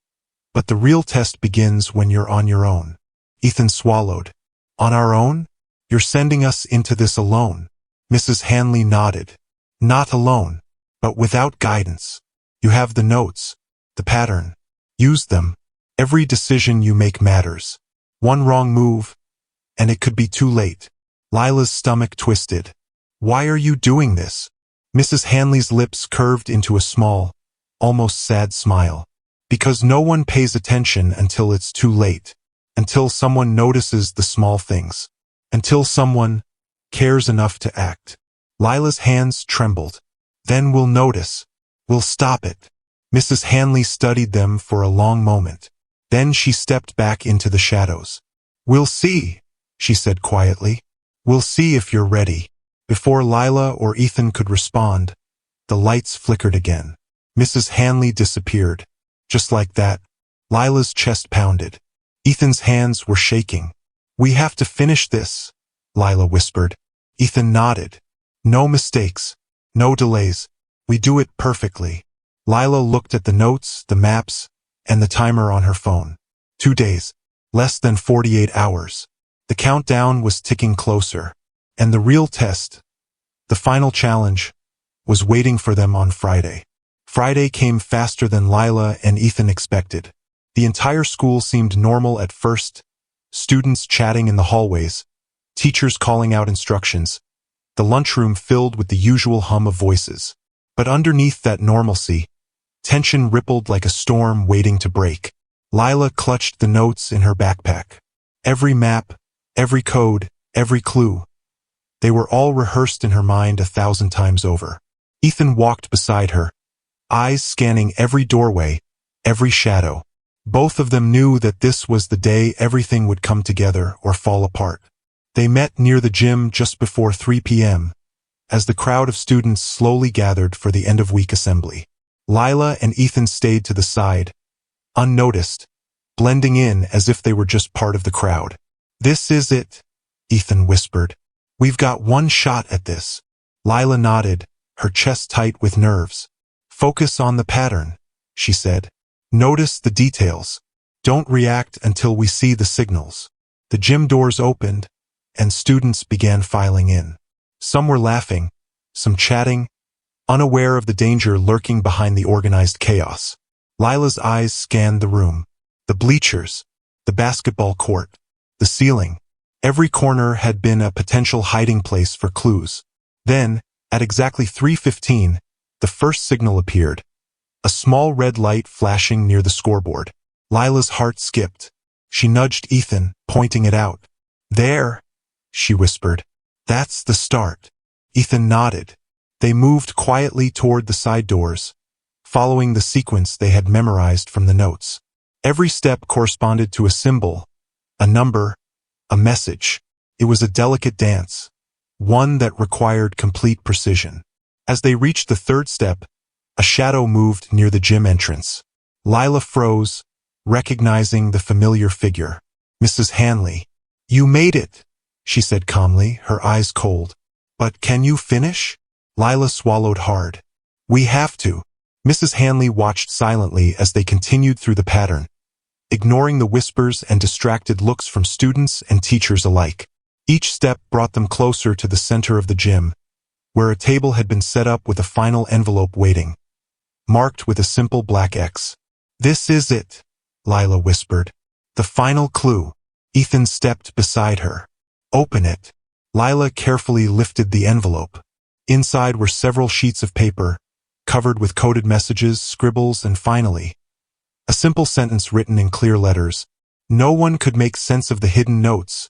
But the real test begins when you're on your own." Ethan swallowed. "On our own? You're sending us into this alone?" Mrs. Hanley nodded. "Not alone, but without guidance. You have the notes, the pattern. Use them. Every decision you make matters. One wrong move, and it could be too late." Lila's stomach twisted. "Why are you doing this?" Mrs. Hanley's lips curved into a small, almost sad smile. "Because no one pays attention until it's too late. until someone notices the small things, until someone cares enough to act. Lila's hands trembled. Then we'll notice. We'll stop it. Mrs. Hanley studied them for a long moment. Then she stepped back into the shadows. We'll see, she said quietly. We'll see if you're ready. Before Lila or Ethan could respond, the lights flickered again. Mrs. Hanley disappeared. Just like that, Lila's chest pounded. Ethan's hands were shaking. We have to finish this, Lila whispered. Ethan nodded. No mistakes. No delays. We do it perfectly. Lila looked at the notes, the maps, and the timer on her phone. 2 days. Less than 48 hours. The countdown was ticking closer. And the real test, the final challenge, was waiting for them on Friday. Friday came faster than Lila and Ethan expected. The entire school seemed normal at first, students chatting in the hallways, teachers calling out instructions, the lunchroom filled with the usual hum of voices. But underneath that normalcy, tension rippled like a storm waiting to break. Lila clutched the notes in her backpack. Every map, every code, every clue. They were all rehearsed in her mind 1,000 times over. Ethan walked beside her, eyes scanning every doorway, every shadow. Both of them knew that this was the day everything would come together or fall apart. They met near the gym just before 3 p.m., as the crowd of students slowly gathered for the end-of-week assembly. Lila and Ethan stayed to the side, unnoticed, blending in as if they were just part of the crowd. This is it, Ethan whispered. We've got one shot at this. Lila nodded, her chest tight with nerves. Focus on the pattern, she said. Notice the details. Don't react until we see the signals. The gym doors opened, and students began filing in. Some were laughing, some chatting, unaware of the danger lurking behind the organized chaos. Lila's eyes scanned the room. The bleachers, the basketball court, the ceiling. Every corner had been a potential hiding place for clues. Then, at exactly 3:15, the first signal appeared. A small red light flashing near the scoreboard. Lila's heart skipped. She nudged Ethan, pointing it out. There, she whispered. That's the start. Ethan nodded. They moved quietly toward the side doors, following the sequence they had memorized from the notes. Every step corresponded to a symbol, a number, a message. It was a delicate dance, one that required complete precision. As they reached the third step, a shadow moved near the gym entrance. Lila froze, recognizing the familiar figure. Mrs. Hanley. You made it, she said calmly, her eyes cold. But can you finish? Lila swallowed hard. We have to. Mrs. Hanley watched silently as they continued through the pattern, ignoring the whispers and distracted looks from students and teachers alike. Each step brought them closer to the center of the gym, where a table had been set up with a final envelope waiting, marked with a simple black X. This is it, Lila whispered. The final clue. Ethan stepped beside her. Open it. Lila carefully lifted the envelope. Inside were several sheets of paper, covered with coded messages, scribbles, and finally, a simple sentence written in clear letters. No one could make sense of the hidden notes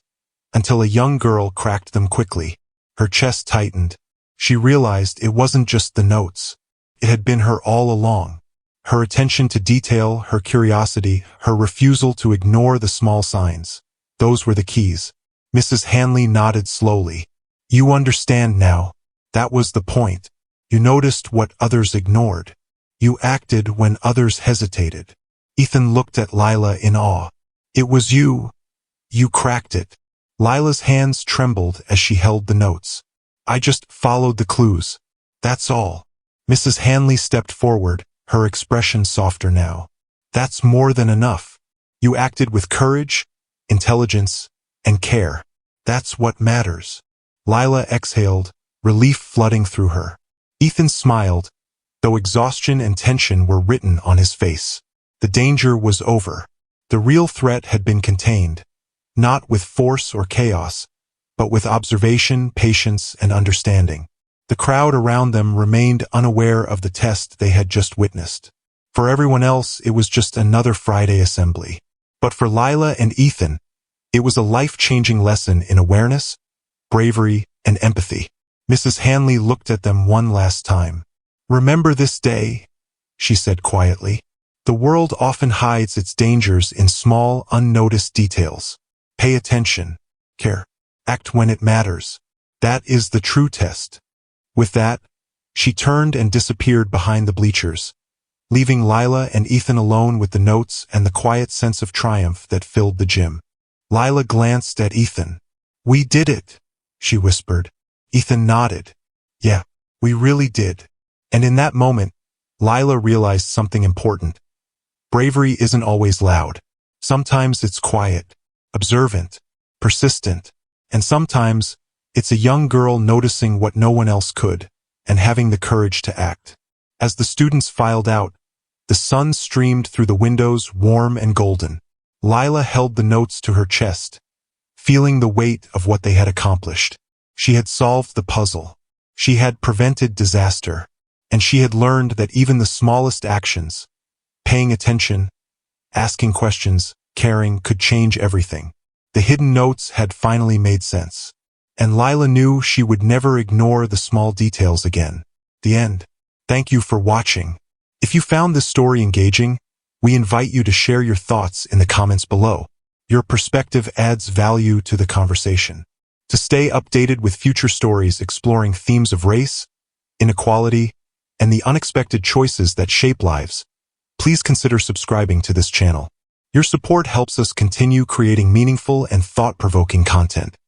until a young girl cracked them quickly. Her chest tightened. She realized it wasn't just the notes. It had been her all along. Her attention to detail, her curiosity, her refusal to ignore the small signs. Those were the keys. Mrs. Hanley nodded slowly. You understand now. That was the point. You noticed what others ignored. You acted when others hesitated. Ethan looked at Lila in awe. It was you. You cracked it. Lila's hands trembled as she held the notes. I just followed the clues. That's all. Mrs. Hanley stepped forward, her expression softer now. That's more than enough. You acted with courage, intelligence, and care. That's what matters. Lila exhaled, relief flooding through her. Ethan smiled, though exhaustion and tension were written on his face. The danger was over. The real threat had been contained, not with force or chaos, but with observation, patience, and understanding. The crowd around them remained unaware of the test they had just witnessed. For everyone else, it was just another Friday assembly. But for Lila and Ethan, it was a life-changing lesson in awareness, bravery, and empathy. Mrs. Hanley looked at them one last time. "Remember this day," she said quietly. "The world often hides its dangers in small, unnoticed details. Pay attention, care, act when it matters. That is the true test." With that, she turned and disappeared behind the bleachers, leaving Lila and Ethan alone with the notes and the quiet sense of triumph that filled the gym. Lila glanced at Ethan. "We did it," she whispered. Ethan nodded. "Yeah, we really did." And in that moment, Lila realized something important. Bravery isn't always loud. Sometimes it's quiet, observant, persistent, and sometimes it's a young girl noticing what no one else could and having the courage to act. As the students filed out, the sun streamed through the windows, warm and golden. Lila held the notes to her chest, feeling the weight of what they had accomplished. She had solved the puzzle. She had prevented disaster. And she had learned that even the smallest actions, paying attention, asking questions, caring, could change everything. The hidden notes had finally made sense. And Lila knew she would never ignore the small details again. The end. Thank you for watching. If you found this story engaging, we invite you to share your thoughts in the comments below. Your perspective adds value to the conversation. To stay updated with future stories exploring themes of race, inequality, and the unexpected choices that shape lives, please consider subscribing to this channel. Your support helps us continue creating meaningful and thought-provoking content.